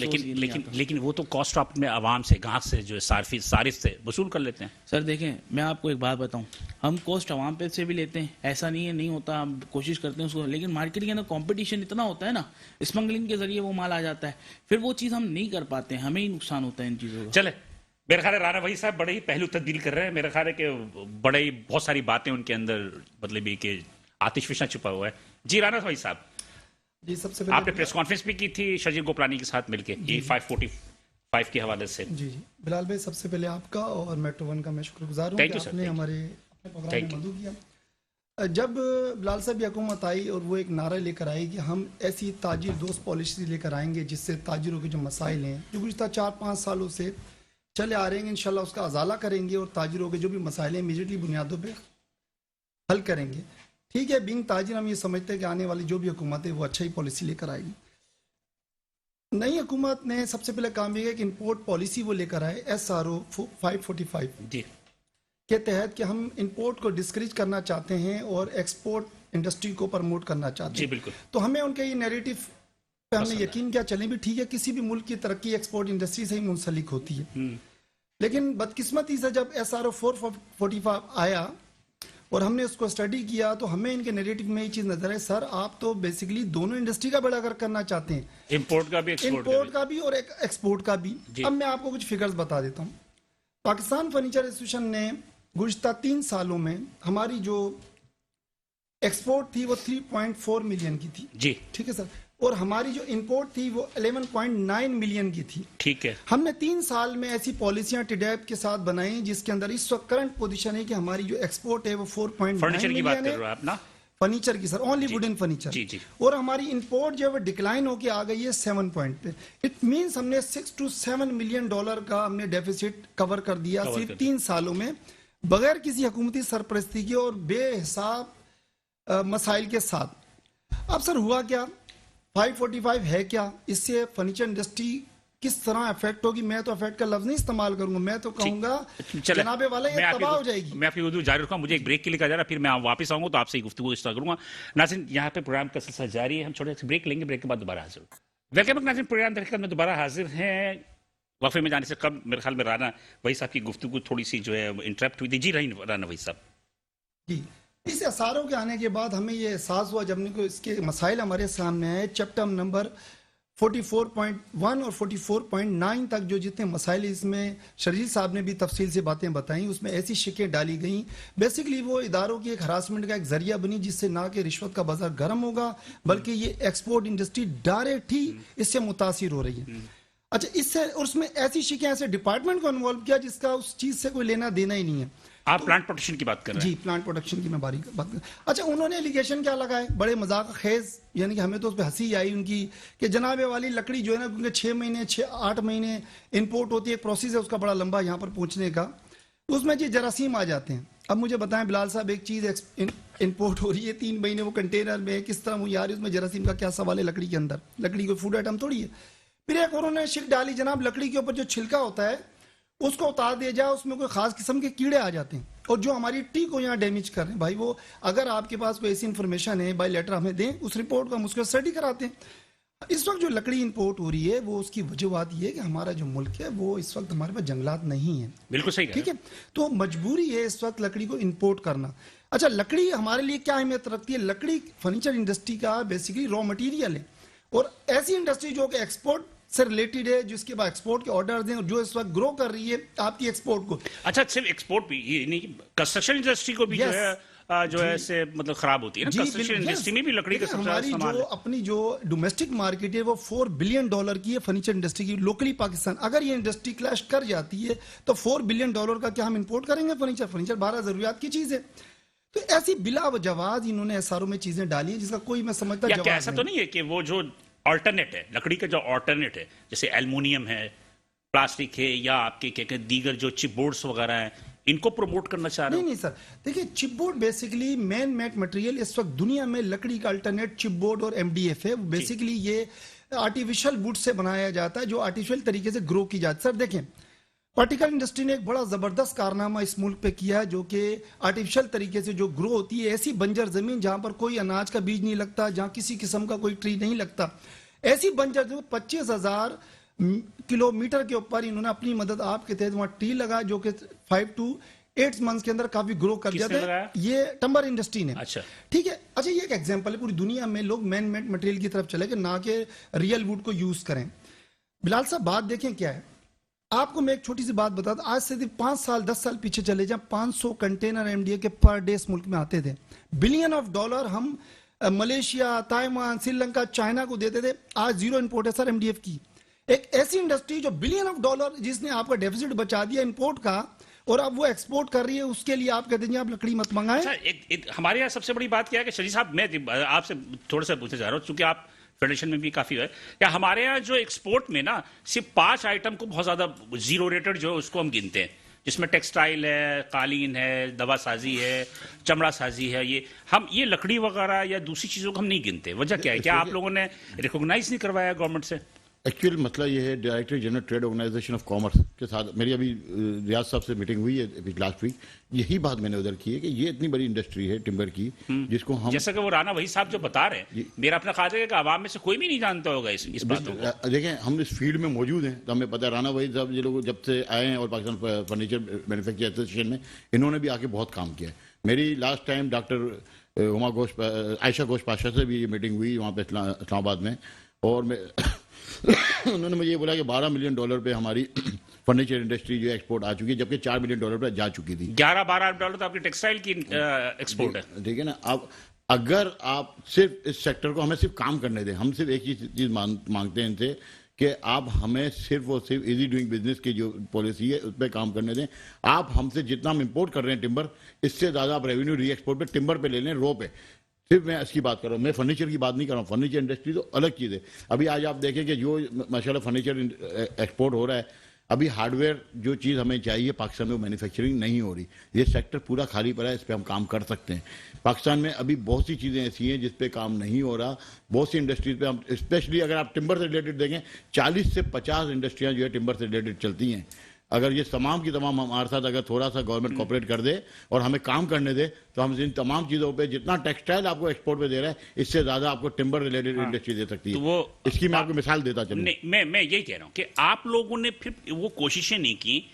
लेकिन वो तो कॉस्ट आप अपने आवाम से, घास से, जो सारिफ से वसूल कर लेते हैं। सर देखें, मैं आपको एक बात बताऊं, हम कॉस्ट आवाम पे से भी लेते हैं, ऐसा नहीं है नहीं होता, हम कोशिश करते हैं उसको, लेकिन मार्केट के अंदर कंपटीशन इतना होता है ना, स्मगलिंग के जरिए वो माल आ जाता है, फिर वो चीज़ हम नहीं कर पाते हैं, हमें ही नुकसान होता है इन चीज़ों का। चले मेरा ख्याल है राणा भाई साहब बड़े ही पहलू तब्दील कर रहे हैं। मेरा ख्याल है कि बड़े ही बहुत सारी बातें उनके अंदर, मतलब ये कि आतिशफिशा छुपा हुआ है। जी राणा भाई साहब, जी सबसे आपने पहले प्रेस कॉन्फ्रेंस भी की थी शर्जील गोपलानी के साथ मिलकर ये 545 के हवाले से। जी बिलाल भाई, सबसे पहले आपका और मेट्रो वन का मैं शुक्रगुजार हूँ Thank कि you, sir. आपने Thank you. हमारे अपने प्रोग्राम Thank में you. मदद किया। जब बिलाल साहब की हुकूमत आई और वो एक नारा लेकर आई कि हम ऐसी ताजिर दोस्त पॉलिसी लेकर आएंगे जिससे ताजिरों के जो मसाइल हैं जो गुज़िश्ता 4-5 सालों से चले आ रहे हैं, इंशाल्लाह उसका अजाला करेंगे और ताजिरों के जो भी मसाइल हैं इमीडिएटली बुनियादों पे हल करेंगे। ठीक है, बिंग ताजिर हम ये समझते हैं कि आने वाली जो भी हुकूमत है वो अच्छा ही पॉलिसी लेकर आएगी। नई हुकूमत ने सबसे पहले काम किया कि इंपोर्ट पॉलिसी वो लेकर आए SRO 545 जी के तहत कि हम इंपोर्ट को डिस्करेज करना चाहते हैं और एक्सपोर्ट इंडस्ट्री को प्रमोट करना चाहते जी हैं। बिल्कुल। तो हमें उनके ये नैरेटिव पे हमने पसंद है। यकीन किया, चलें भी ठीक है, किसी भी मुल्क की तरक्की एक्सपोर्ट इंडस्ट्री से ही मुंसलिक होती है। लेकिन बदकिस्मती से जब SRO 445 आया और हमने उसको स्टडी किया तो हमें इनके नैरेटिव में ये चीज़ नजर है, सर आप तो बेसिकली दोनों इंडस्ट्री का बेड़ा गर्क करना चाहते हैं, इंपोर्ट का भी इंपोर्ट का भी और एक्सपोर्ट का भी। जी। अब मैं आपको कुछ फिगर्स बता देता हूँ। पाकिस्तान फर्नीचर एसोसिएशन ने गुज़िश्ता 3 सालों में हमारी जो एक्सपोर्ट थी वो 3.4 मिलियन की थी, जी ठीक है सर, और हमारी जो इंपोर्ट थी वो 11.9 मिलियन की थी। ठीक है। हमने 3 साल में ऐसी पॉलिसियां टिडैप के साथ बनाई जिसके अंदर इस वक्त करंट पोजीशन है कि हमारी जो एक्सपोर्ट है वो 4.9 फर्नीचर की बात मिलियन कर रहे है, हो आप ना? फर्नीचर की सर, ओनली जी। Wooden furniture. जी, जी। और हमारी इंपोर्ट जो है वो डिक्लाइन होके आ गई है 7 पॉइंट पे। इट मींस हमने 6 to 7 मिलियन डॉलर का हमने डेफिसिट कवर कर दिया कवर सिर्फ कर 3 सालों में, बगैर किसी हुकूमती सरपरस्ती के और बेहिसाब मसाइल के साथ। अब सर हुआ क्या, 545 है क्या, इससे फर्नीचर इंडस्ट्री किस तरह अफेक्ट होगी? मैं तो अफेक्ट का लफ्ज नहीं इस्तेमाल करूंगा, मैं तो कहूंगा चले, जनाबे वाला ये तबाह हो जाएगी। मैं आपकी गुफ्तगू जारी रखूंगा, मुझे एक ब्रेक के लिए कहा जा रहा है, फिर मैं वापस आऊंगा तो आपसे ही गुफ्तगू इस तरह करूंगा। नाज़रीन, यहाँ पे प्रोग्राम का सिलसिला जारी है, हम छोटे से ब्रेक लेंगे, ब्रेक के बाद दोबारा हाजिर। वेलकम बैक नाज़रीन, प्रोग्राम दरअसल में दोबारा हाजिर हैं। वक्फे में जाने से कब मेरे ख्याल में राना भाई साहब की गुफ्तगू थोड़ी सी जो है इंटरप्ट हुई थी। जी रही राना भाई साहब। जी, इस असारों के आने के बाद हमें ये एहसास हुआ जब को इसके मसाइल हमारे सामने आए, चैप्टर नंबर 44.1 और 44.9 तक जो जितने मसाइल इसमें शर्जील साहब ने भी तफसील से बातें बताई, उसमें ऐसी शिकें डाली गई, बेसिकली वो इदारों की एक हरासमेंट का एक जरिया बनी जिससे ना कि रिश्वत का बाजार गर्म होगा बल्कि ये एक्सपोर्ट इंडस्ट्री डायरेक्ट ही इससे मुतासिर हो रही है। अच्छा, इससे और उसमें ऐसी शिकें ऐसे डिपार्टमेंट को इन्वॉल्व किया जिसका उस चीज से कोई लेना देना ही नहीं है। आप प्लांट प्रोटेक्शन की बात कर रहे हैं? जी, प्लांट प्रोटेक्शन की मैं बात कर। अच्छा, उन्होंने एलिगेशन क्या लगाए, बड़े मजाक खेज, यानी कि हमें तो उस पर हंसी आई उनकी कि जनाबे वाली लकड़ी जो है ना, क्योंकि 6 महीने 6-8 महीने इंपोर्ट होती है, एक प्रोसेस है उसका बड़ा लंबा यहाँ पर पहुँचने का, तो उसमें जी जरासीम आ जाते हैं। अब मुझे बताएं बिलाल साहब, एक चीज़ इंपोर्ट हो रही है 3 महीने वो कंटेनर में, किस तरह वो यार उसमें जरासीम का क्या सवाल है? लकड़ी के अंदर, लकड़ी कोई फूड आइटम थोड़ी है। फिर एक उन्होंने शिक डाली, जनाब लकड़ी के ऊपर जो छिलका होता है उसको उतार दिया जाए, उसमें कोई खास किस्म के कीड़े आ जाते हैं और जो हमारी टी को यहाँ डैमेज कर रहे हैं। भाई वो अगर आपके पास कोई ऐसी इन्फॉर्मेशन है बाय लेटर हमें दें, उस रिपोर्ट को हम उसको स्टडी कराते हैं। इस वक्त जो लकड़ी इंपोर्ट हो रही है वो उसकी वजूहत ये है कि हमारा जो मुल्क है वो इस वक्त हमारे पास जंगलात नहीं है। बिल्कुल सही, ठीक है, तो मजबूरी है इस वक्त लकड़ी को इंपोर्ट करना। अच्छा, लकड़ी हमारे लिए क्या अहमियत रखती है? लकड़ी फर्नीचर इंडस्ट्री का बेसिकली रॉ मटेरियल है और ऐसी इंडस्ट्री जो कि एक्सपोर्ट से रिलेटेड है, जिसके बाद एक्सपोर्ट के ऑर्डर्स हैं और जो इस वक्त ग्रो कर रही है आपकी एक्सपोर्ट को। अच्छा, सिर्फ एक्सपोर्ट भी ये नहीं, कंस्ट्रक्शन इंडस्ट्री को भी जो है जो है से मतलब खराब होती है ना, कंस्ट्रक्शन इंडस्ट्री में भी लकड़ी का सबसे हमारी इस्तेमाल जो है। अपनी जो डोमेस्टिक मार्केट है वो $4 बिलियन की है फर्नीचर इंडस्ट्री की लोकली पाकिस्तान। अगर ये इंडस्ट्री क्लैश कर जाती है तो $4 बिलियन का क्या हम इंपोर्ट करेंगे फर्नीचर? फर्नीचर 12 जरूरियात की चीज है। तो ऐसी बिला वजवाज इन्होंने एसआरओ में चीजें डाली है जिसका कोई मैं समझता या क्या जवाब ऐसा तो नहीं है कि वो जो ऑल्टरनेट है, लकड़ी का जो ऑल्टरनेट है, जैसे एल्युमिनियम है, प्लास्टिक है, या आपके क्या कहते दीगर जो चिप बोर्ड्स वगैरह हैं, इनको प्रमोट करना चाह रहे नहीं हो? नहीं सर, देखिए chipboard basically man made material इस वक्त दुनिया में लकड़ी का अल्टरनेट चिपबोर्ड और एमडीएफ है। बेसिकली ये आर्टिफिशियल वुड से बनाया जाता है जो आर्टिफिशियल तरीके से ग्रो की जाती है। सर देखें, पार्टिकल इंडस्ट्री ने एक बड़ा जबरदस्त कारनामा इस मुल्क पे किया है जो कि आर्टिफिशियल तरीके से जो ग्रो होती है, ऐसी बंजर जमीन जहां पर कोई अनाज का बीज नहीं लगता, जहां किसी किस्म का कोई ट्री नहीं लगता, ऐसी बंजर जो 25,000 किलोमीटर के ऊपर इन्होंने अपनी मदद आपके तहत वहां ट्री लगा जो कि 5 to 8 मंथ्स के अंदर काफी ग्रो कर किसने जाता लगाया? है। ये टम्बर इंडस्ट्री ने। अच्छा, ठीक है। अच्छा, ये एक एग्जांपल है, पूरी दुनिया में लोग मैन मेड मटेरियल की तरफ चले कि ना कि रियल वुड को यूज करें। बिलाल साहब बात देखें क्या है, आपको मैं एक छोटी सी बात बता दूं, आज से 5 साल 10 साल पीछे चले जाएं, 500 कंटेनर एमडीए के पर डे इस मुल्क में आते थे। बिलियन ऑफ डॉलर हम मलेशिया, ताइवान, श्रीलंका, चाइना को देते थे। आज जीरो इंपोर्ट है सर एमडीएफ की। एक ऐसी इंडस्ट्री जो बिलियन ऑफ डॉलर, जिसने आपका डेफिसिट बचा दिया इंपोर्ट का, और अब वो एक्सपोर्ट कर रही है, उसके लिए आप कहते हैं आप लकड़ी मत मंगाएं। अच्छा, हमारे यहाँ सबसे बड़ी बात क्या है कि शरीफ साहब, मैं आपसे थोड़ा सा पूछना चाह रहा हूँ, क्योंकि आप फेडरेशन में भी काफी है, क्या हमारे यहाँ जो एक्सपोर्ट में ना सिर्फ 5 आइटम को बहुत ज्यादा जीरो रेटेड जो है उसको हम गिनते हैं, जिसमें टेक्सटाइल है, कालीन है, दवा साजी है, चमड़ा साजी है, ये लकड़ी वगैरह या दूसरी चीजों को हम नहीं गिनते। वजह क्या है? क्या आप लोगों ने रिकॉग्नाइज नहीं करवाया गवर्नमेंट से? एक्चुअल मसला ये है, director general trade organization of commerce के साथ मेरी अभी रियाज साहब से मीटिंग हुई है लास्ट वीक। यही बात मैंने उधर की है कि ये इतनी बड़ी इंडस्ट्री है टिम्बर की, जिसको हम, जैसा कि वो राना वही साहब जो बता रहे हैं, मेरा अपना ख्याल है कि आवाम में से कोई भी नहीं जानता होगा इस बात को। देखें, हम इस फील्ड में मौजूद हैं तो हमें पता है। राना वही साहब ये लोग जब से आए हैं और पाकिस्तान फर्नीचर मैन्युफैक्चरिंग एसोसिएशन में इन्होंने भी आके बहुत काम किया है। मेरी last time doctor Ayesha Ghosh Pasha से भी मीटिंग हुई वहाँ पे इस्लामाबाद में, और मैं उन्होंने मुझे ये बोला कि $12 मिलियन पे हमारी फर्नीचर इंडस्ट्री जो एक्सपोर्ट आ चुकी है, जबकि $4 मिलियन पे जा चुकी थी। $11-12 तो आपकी टेक्सटाइल की एक्सपोर्ट है, ठीक है ना। अब अगर आप सिर्फ इस सेक्टर को हमें सिर्फ काम करने दें, हम सिर्फ एक ही चीज मांगते हैं इनसे कि आप हमें सिर्फ और सिर्फ इजी डूइंग बिजनेस की जो पॉलिसी है उस पर काम करने दें। आप हमसे जितना हम इंपोर्ट कर रहे हैं टिम्बर, इससे ज़्यादा आप रेवेन्यू री एक्सपोर्ट पे टिम्बर पे ले लें, रो पे। सिर्फ मैं इसकी बात कर रहा हूँ, मैं फर्नीचर की बात नहीं कर रहा हूँ। फर्नीचर इंडस्ट्री तो अलग चीज़ है। अभी आज आप देखें कि जो माशाल्लाह फर्नीचर एक्सपोर्ट हो रहा है, अभी हार्डवेयर जो चीज़ हमें चाहिए पाकिस्तान में वो मैन्युफैक्चरिंग नहीं हो रही। ये सेक्टर पूरा खाली पड़ा है, इस पर हम काम कर सकते हैं। पाकिस्तान में अभी बहुत सी चीज़ें ऐसी हैं जिस पे काम नहीं हो रहा। बहुत सी इंडस्ट्रीज पे हम, स्पेशली अगर आप टिम्बर से रिलेटेड देखें, 40 से 50 इंडस्ट्रियाँ जो है टिम्बर से रिलेटेड चलती हैं। अगर ये तमाम की तमाम हमारे साथ अगर थोड़ा सा गवर्नमेंट कोऑपरेट कर दे और हमें काम करने दे, तो हम इन तमाम चीज़ों पे जितना टेक्सटाइल आपको एक्सपोर्ट पे दे रहा है, इससे ज़्यादा आपको टिम्बर रिलेटेड इंडस्ट्री दे सकती है। तो वो इसकी मैं आपको मिसाल देता चलूं। मैं यही कह रहा हूँ कि आप लोगों ने फिर वो कोशिशें नहीं की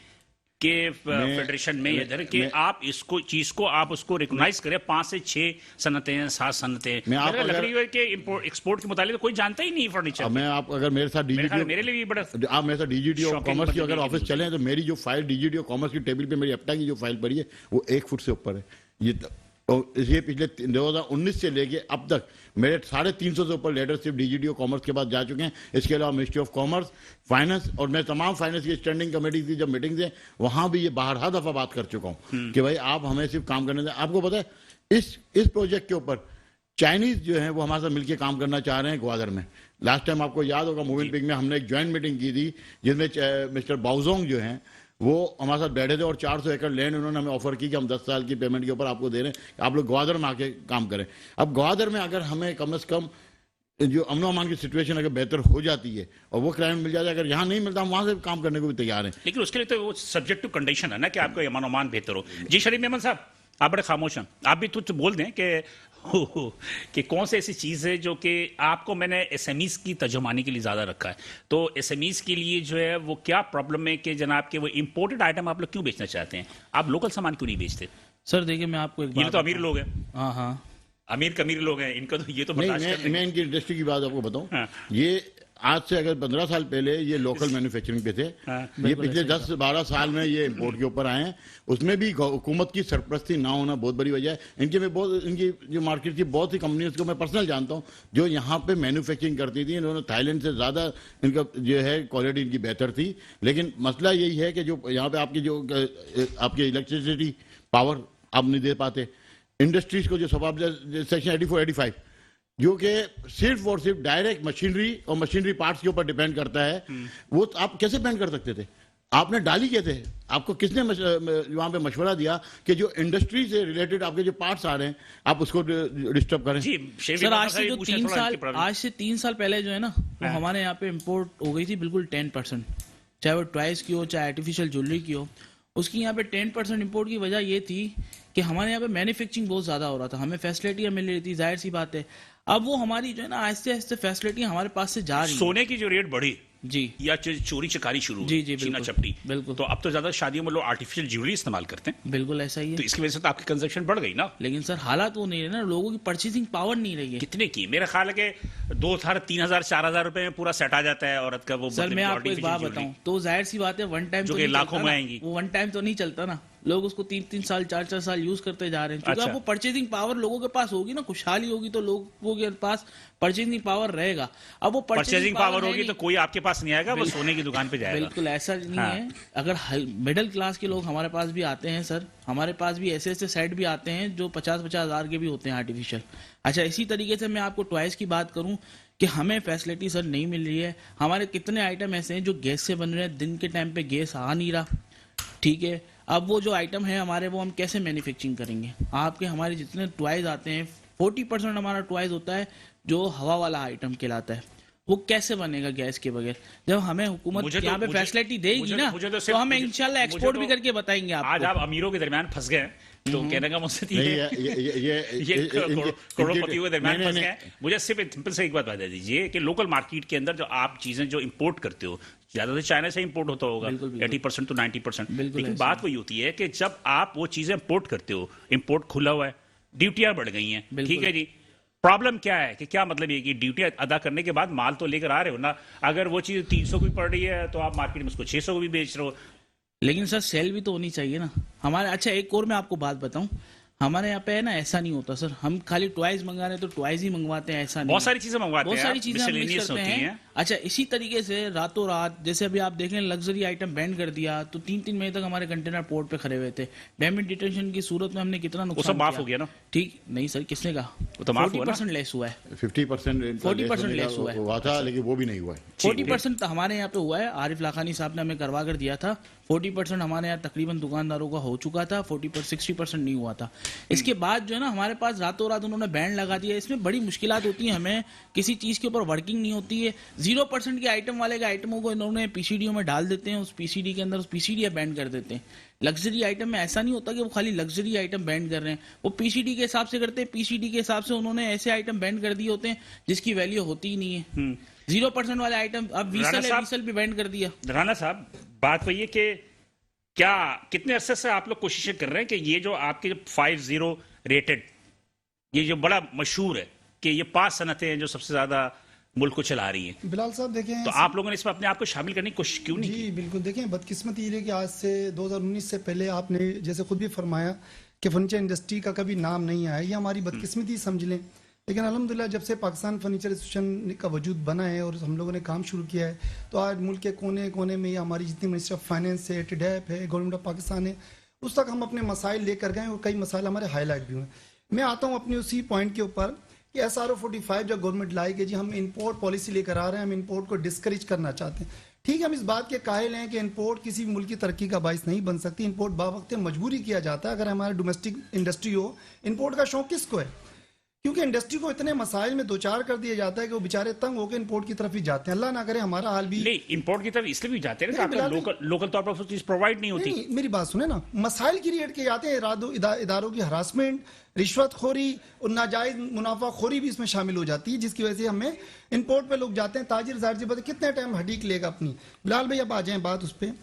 कि फेडरेशन में इधर कि आप इसको चीज को आप उसको रिकॉग्नाइज करें। 5 से 6 सनतें, 7 सनतें, लकड़ी के इंपोर्ट एक्सपोर्ट के मुताबिक कोई जानता ही नहीं फर्नीचर। मैं आप अगर मेरे साथ मेरे लिए भी बड़ा, आप मेरे साथ डीजीटी ऑफ कॉमर्स की अगर ऑफिस चले तो मेरी जो फाइल डीजीटी ऑफ कॉमर्स की टेबल पे मेरी अपना की जो फाइल पड़ी है वो 1 फुट से ऊपर है। ये पिछले 2019 से लेके अब तक मेरे 350 से ऊपर लेटर सिर्फ डीजीटी ऑफ कॉमर्स के पास जा चुके हैं। इसके अलावा मिनिस्ट्री ऑफ कॉमर्स, फाइनेंस, और मैं तमाम फाइनेंस की स्टैंडिंग कमेटी की जब मीटिंग्स है वहां भी ये 12 दफा बात कर चुका हूं कि भाई आप हमें सिर्फ काम करने दें। आपको पता है इस प्रोजेक्ट के ऊपर चाइनीज जो है वो हमारे साथ मिलकर काम करना चाह रहे हैं ग्वादर में। लास्ट टाइम आपको याद होगा मूविंग पिक में हमने एक ज्वाइंट मीटिंग की थी जिसमें मिस्टर बाउजोंग जो हैं वो हमारे साथ बैठे थे और 400 एकड़ लैंड उन्होंने हमें ऑफर की कि हम 10 साल की पेमेंट के ऊपर आपको दे रहे हैं, आप लोग ग्वादर में आके काम करें। अब ग्वादर में अगर हमें कम से कम जो अमनो अमान की सिचुएशन अगर बेहतर हो जाती है और वो क्लाइंट मिल जाता है, अगर यहाँ नहीं मिलता हम वहां से काम करने को भी तैयार हैं। लेकिन उसके लिए तो वो सब्जेक्ट टू कंडीशन है ना कि आपका अमन अमान बेहतर हो। जी शरीफ मेमन साहब, आप बड़े खामोश हैं, आप भी कुछ बोल दें कि कौन सी ऐसी चीज़ है जो कि आपको, मैंने एसएमईज की तर्जुमानी के लिए ज़्यादा रखा है, तो एसएमईज के लिए जो है वो क्या प्रॉब्लम है कि जनाब के वो इंपोर्टेड आइटम आप लोग क्यों बेचना चाहते हैं? आप लोकल सामान क्यों नहीं बेचते? सर देखिए, मैं आपको एक ये तो अमीर लोग हैं। हाँ हाँ, अमीर कमीर लोग हैं, इनका तो ये तो नहीं, मैं इनकी इंडस्ट्री की बात आपको बताऊं। ये आज से अगर 15 साल पहले ये लोकल मैन्युफैक्चरिंग पे थे, ये पिछले 10-12 साल में ये इंपोर्ट के ऊपर आए हैं। उसमें भी हुकूमत की सरपरस्ती ना होना बहुत बड़ी वजह है। इनकी जो मार्केट की बहुत सी कंपनी को मैं पर्सनल जानता हूँ जो यहाँ पे मैन्युफैक्चरिंग करती थी। इन्होंने थाईलैंड से ज़्यादा इनका जो है क्वालिटी इनकी बेहतर थी। लेकिन मसला यही है कि जो यहाँ पे आपकी इलेक्ट्रिसिटी पावर आप नहीं दे पाते। इंडस्ट्रीज को जो सेक्शन 84-85 जो कि सिर्फ और सिर्फ डायरेक्ट मशीनरी और मशीनरी पार्ट्स के ऊपर डिपेंड करता है, वो आप कैसे बैन कर सकते थे? आपने डाली कैसे? आपको किसने वहां पे मशवरा दिया कि जो इंडस्ट्री से रिलेटेड आपके जो पार्ट्स आ रहे हैं आप उसको डिस्टर्ब करें? सर आज से 3 साल पहले जो है ना, वो हमारे यहाँ पे इम्पोर्ट हो गई थी बिल्कुल 10%, चाहे वो टॉयज की हो चाहे आर्टिफिशियल ज्वेलरी की हो। उसकी यहाँ पे 10% इम्पोर्ट की वजह ये थी कि हमारे यहाँ पे मैन्युफैक्चरिंग बहुत ज़्यादा हो रहा था, हमें फैसिलिटियाँ मिल रही थी, जाहिर सी बात है। अब वो हमारी जो है ना आहिस्ते आहिस्ते फैसिलिटी हमारे पास से जा रही है। सोने की जो रेट बढ़ी जी या चोरी चकारी शुरू हुई, जी जी चीना बिल्कुल चपटी, बिल्कुल तो अब तो ज्यादा शादियों में लोग आर्टिफिशियल ज्वेलरी इस्तेमाल करते हैं, बिल्कुल ऐसा ही तो है। इसकी वजह से तो आपकी कंजप्शन बढ़ गई ना। लेकिन सर हालात वो नहीं है ना, लोगों की परचेसिंग पावर नहीं रही है। कितने की? मेरा ख्याल है कि 2,000 3,000 4,000 रुपए में पूरा सेट आ जाता है औरत का वो। सर मतलब मैं आपको एक artificial बात jewelry। बताऊं तो जाहिर सी बात है वन टाइम जो तो कि नहीं लाखों चलता में ना। आएंगी। वो वन टाइम तो नहीं चलता ना, लोग उसको 3-3 साल 4-4 साल यूज करते जा रहे हैं, क्योंकि अच्छा। अब वो परचेसिंग पावर लोगों के पास होगी ना, खुशहाली होगी तो लोगों के पास परचेसिंग पावर रहेगा। अब वो परचेजिंग पावर है होगी नहीं। तो कोई आपके पास नहीं आएगा, वो सोने की दुकान पे जाएगा। बिल्कुल ऐसा नहीं हाँ। है। अगर मिडिल क्लास के लोग हमारे पास भी आते हैं सर, हमारे पास भी ऐसे ऐसे सेट भी आते हैं जो 50-50 हज़ार के भी होते हैं आर्टिफिशियल। अच्छा इसी तरीके से मैं आपको टॉयज की बात करूं कि हमें फैसिलिटी सर नहीं मिल रही है। हमारे कितने आइटम ऐसे हैं जो गैस से बन रहे हैं, दिन के टाइम पे गैस आ नहीं रहा, ठीक है। अब वो जो आइटम है हमारे, वो हम कैसे मैन्युफैक्चरिंग करेंगे? आपके हमारे जितने टॉयज आते हैं 40% हमारा टॉयज होता है जो हवा वाला आइटम कहलाता है। वो कैसे बनेगा गैस के बगैर? जब हमें हुकूमत मुझे तो- यहाँ पे मुझे- फैसिलिटी देगी मुझे- ना, मुझे तो तो सिर्फ- हम मुझे- इंशाल्लाह मुझे एक्सपोर्ट तो- भी करके बताएंगे आज आपको। आप अमीरों के दरमियान फंस गए हैं, तो कहने का मकसद ये नहीं, है ये ये करोड़पतियों के दरमियान नहीं, फंस नहीं, गए हैं। मुझे सिर्फ सिंपल से एक बात बता दीजिए कि लोकल मार्केट के अंदर जो आप चीजें जो इंपोर्ट करते हो, ज्यादातर चाइना से इंपोर्ट होता होगा, बिल्कुल, बिल्कुल। 80% to 90%। बिल्कुल लेकिन ऐसा बात वही होती है कि जब आप वो चीजें इंपोर्ट करते हो, इंपोर्ट खुला हुआ है, ड्यूटियां बढ़ गई हैं, बिल्कुल। ठीक है जी। प्रॉब्लम क्या है कि क्या मतलब ये कि ड्यूटी अदा करने के बाद माल तो लेकर आ रहे हो ना, अगर वो चीज 300 की पड़ रही है तो आप मार्केट में उसको 600 को भी बेच रहे हो। लेकिन सर सेल भी तो होनी चाहिए ना हमारे। अच्छा एक और मैं आपको बात बताऊं, हमारे यहाँ पे है ना ऐसा नहीं होता सर, हम खाली टॉयज मंगा रहे हैं तो टॉयज ही मंगवाते हैं, ऐसा नहीं बहुत है। सारी चीजें मंगवाते बहुत हैं सारी आप, चीजें हम मिक्स miscellaneous करते होती हैं। हैं। अच्छा इसी तरीके से रातों रात, जैसे अभी आप देख लें लग्जरी आइटम बैन कर दिया तो 3-3 महीने तक हमारे कंटेनर पोर्ट पे खड़े हुए थे। डैमेज डिटेंशन की सूरत में हमने कितना वो नुकसान सब माफ किया। हो गया ना? ठीक नहीं सर, किसने कहा? वो तो माफ हुआ ना? 40% लेस हुआ है। 50% 40% लेस हुआ है। हुआ था, लेकिन वो भी नहीं हुआ है। 40% तो हमारे यहाँ पे हुआ है, आरिफ लाखानी साहब ने हमें करवा कर दिया था। 40% हमारे यहाँ तकरीबन दुकानदारों का हो चुका था, 60% नहीं हुआ था। इसके बाद जो है ना हमारे पास रातों रात उन्होंने बैन लगा दिया। इसमें बड़ी मुश्किलात होती है, हमें किसी चीज़ के ऊपर वर्किंग नहीं होती है। 0% के आइटम वाले के आइटमों को इन्होंने पीसीडीओ में डाल देते हैं, उस पीसीडी के अंदर उस पीसीडी बैन कर देते हैं। लग्जरी आइटम में ऐसा नहीं होता कि वो खाली लग्जरी आइटम बैन कर रहे हैं, वो पीसीडी के हिसाब से करते हैं। पीसीडी के हिसाब से उन्होंने ऐसे आइटम बैन कर दिए होते हैं जिसकी वैल्यू होती ही नहीं है। 0% वाले आइटम, अब वीसल भी बैन कर दिया। राणा साहब, बात वही है कि क्या कितने अरसे से आप लोग कोशिशें कर रहे हैं कि ये जो आपके 50 रेटेड, ये जो बड़ा मशहूर है कि ये 5 सनतें हैं जो सबसे ज्यादा मुल्क को चला रही हैं, बिलाल साहब देखें, तो आप लोगों ने इसमें अपने आप को शामिल करने की कोशिश क्यों नहीं की? जी बिल्कुल। देखें बदकिस्मती ये है कि आज से 2019 से पहले आपने जैसे खुद भी फरमाया कि फर्नीचर इंडस्ट्री का कभी नाम नहीं आया, ये हमारी बदकिस्मती समझ लें। लेकिन अल्हम्दुलिल्लाह जब से पाकिस्तान फर्नीचर एसोसिएशन का वजूद बना है और हम लोगों ने काम शुरू किया है, तो आज मुल्क के कोने कोने में ये हमारी जितनी मिनिस्ट्री ऑफ फाइनेंस है, टिडैप है, गवर्नमेंट ऑफ पाकिस्तान है, उस तक हम अपने मसाइल लेकर गए और कई मसाइल हमारे हाईलाइट भी हुए। मैं आता हूँ अपनी उसी पॉइंट के ऊपर कि SRO 45 जो गवर्नमेंट लाएगी, जी हम इंपोर्ट पॉलिसी लेकर आ रहे हैं, हम इंपोर्ट को डिस्करेज करना चाहते हैं। ठीक है, हम इस बात के कायल हैं कि इंपोर्ट किसी भी मुल्क की तरक्की का बाइस नहीं बन सकती। इंपोर्ट बावक्त मजबूरी किया जाता है। अगर हमारे डोमेस्टिक इंडस्ट्री हो, इंपोर्ट का शौक किसको है? क्योंकि इंडस्ट्री को इतने मसाइल में दो चार कर दिया जाता है कि वो बेचारे तंग होकर इंपोर्ट की तरफ ही जाते हैं। अल्लाह ना करे हमारा हाल भी। नहीं, इंपोर्ट की तरफ इसलिए भी जाते हैं ना, नहीं, आपका बिल्कुल लोकल तौर पर चीज प्रोवाइड नहीं होती। नहीं, मेरी बात सुने ना, मसाइल क्रिएट किए जाते हैं, इदारों की हरासमेंट, रिश्वतखोरी और नाजायज मुनाफाखोरी भी इसमें शामिल हो जाती है, जिसकी वजह से हमें इंपोर्ट पे लोग जाते हैं। ताजिर जाहिर सी बात है कितने टाइम हडीक लेगा अपनी। बिलाल भाई अब आ जाएं बात उस पर।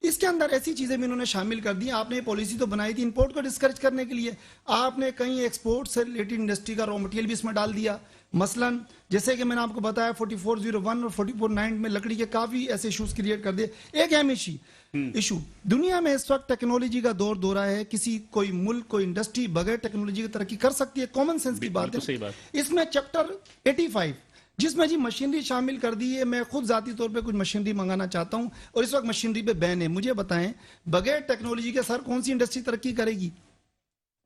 इसके अंदर ऐसी चीजें भी इन्होंने शामिल कर दी। आपने पॉलिसी तो बनाई थी इंपोर्ट को डिस्करेज करने के लिए, आपने कहीं एक्सपोर्ट से रिलेटेड इंडस्ट्री का रॉ मटेरियल भी इसमें डाल दिया। मसलन जैसे कि मैंने आपको बताया 4401 और 4409 में लकड़ी के काफी ऐसे इशूज क्रिएट कर दिए। एक अहम इशू, दुनिया में इस वक्त टेक्नोलॉजी का दौर दौरा है। किसी कोई मुल्क, कोई इंडस्ट्री बगैर टेक्नोलॉजी की तरक्की कर सकती है? कॉमन सेंस की बात है। सही बात। इसमें चैप्टर 85 जिसमें जी मशीनरी शामिल कर दी है। मैं खुद जाती तौर पे कुछ मशीनरी मंगाना चाहता हूं और इस वक्त मशीनरी पे बैन है। मुझे बताएं बगैर टेक्नोलॉजी के सर कौन सी इंडस्ट्री तरक्की करेगी?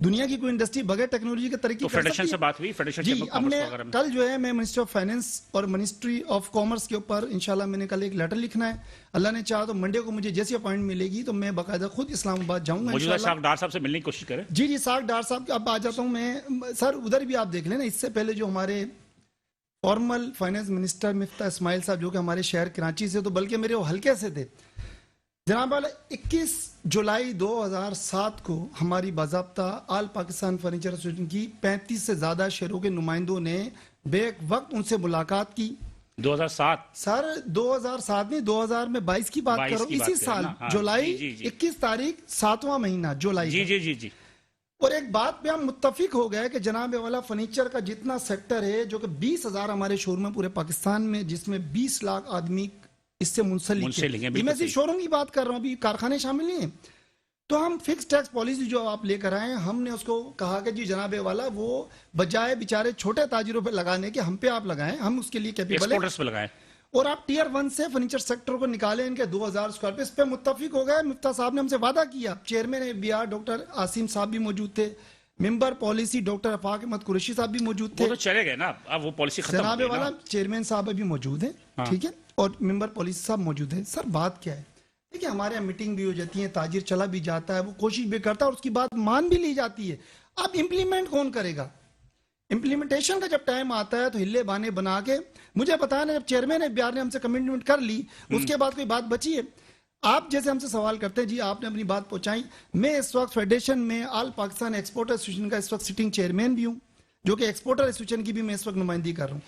दुनिया की कोई इंडस्ट्री बगैर टेक्नोलॉजी के तरक्की तो कर फेडरेशन सकती से है? बात हुई, फेडरेशन जी, चैम्बर ऑफ अब कॉमर्स मैं वगैरह में? कल जो है मैं मिनिस्ट्री ऑफ फाइनेंस और मिनिस्ट्री ऑफ कॉमर्स के ऊपर इंशाल्लाह मैंने कल एक लेटर लिखना है। अल्लाह ने चाहा तो मंडे को मुझे जैसी अपॉइंटमेंट मिलेगी तो मैं बाकायदा खुद इस्लामाबाद जाऊंगा मौजूदा इंशाल्लाह। साहब डार साहब से मिलने की कोशिश करें। जी साग डार साहब अब आ जाता हूँ मैं। सर उधर भी आप देख लेना, इससे पहले जो हमारे formal finance minister Miftah Ismail sahab जो कि हमारे शहर कराची से, तो बल्कि मेरे वो हल्के से थे, जनाब 21 जुलाई 2007 को हमारी बाज़ाब्ता आल पाकिस्तान फर्नीचर एसोसिएशन की 35 से ज़्यादा शहरों के नुमाइंदों ने बेक वक्त उनसे मुलाकात की 2007 सर 2007 में 2022 की बात 22 करो, की बात इसी करें साल ना, हाँ, जुलाई जी, जी, जी। 21 तारीख 7वां महीना जुलाई जी का। जी जी जी और एक बात पे हम मुत्तफिक हो गए कि जनाब वाला फर्नीचर का जितना सेक्टर है, जो कि 20,000 हमारे शोरूम है पूरे पाकिस्तान में, जिसमें 20 लाख आदमी इससे मुंसलिक मुंसलिक हैं, है। बिल्कुल मैं सिर्फ सही। शोरूम की बात कर रहा हूँ, अभी कारखाने शामिल नहीं है। तो हम फिक्स टैक्स पॉलिसी जो आप लेकर आए, हमने उसको कहा कि जी जनाबे वाला वो बजाय बेचारे छोटे ताजिरों पे लगाने के हम पे आप लगाएं, हम उसके लिए कैपेबल है। एक्सपोर्टर्स पे लगाए। और आप टीयर 1 से फर्नीचर सेक्टर को निकालें, इनके 2000 स्क्वायर पे, इस पे मुत्तफिक हो गए। मुफ्ता साहब ने हमसे वादा किया, चेयरमैन एफबीआर डॉक्टर आसिम साहब भी मौजूद थे, member policy doctor Afaq Ahmed Qureshi sahab भी मौजूद थे, वो तो चले गए ना, अब वो पॉलिसी खत्म हो जनाबे गई वाला ना। चेयरमैन साहब अभी मौजूद हैं, हाँ। ठीक है, और मेंबर पॉलिसी साहब मौजूद हैं। सर बात क्या है, देखिए हमारे यहाँ मीटिंग भी हो जाती है, ताजिर चला भी जाता है, वो कोशिश भी करता है और उसकी बात मान भी ली जाती है। अब इम्प्लीमेंट कौन करेगा? इम्प्लीमेंटेशन का जब टाइम आता है तो हिल्ले बाने बना के मुझे बताया ना, जब चेयरमैन एफबीआर ने हमसे कमिटमेंट कर ली, उसके बाद कोई बात बची है? आप जैसे हमसे सवाल करते हैं, जी आपने अपनी बात पहुंचाई। मैं इस वक्त फेडरेशन में ऑल पाकिस्तान एक्सपोर्टर एसोसिएशन का इस वक्त सिटिंग चेयरमैन भी हूं, जो कि एक्सपोर्टर एसोसिएशन की भी मैं इस वक्त नुमाइंदगी कर रहा हूं।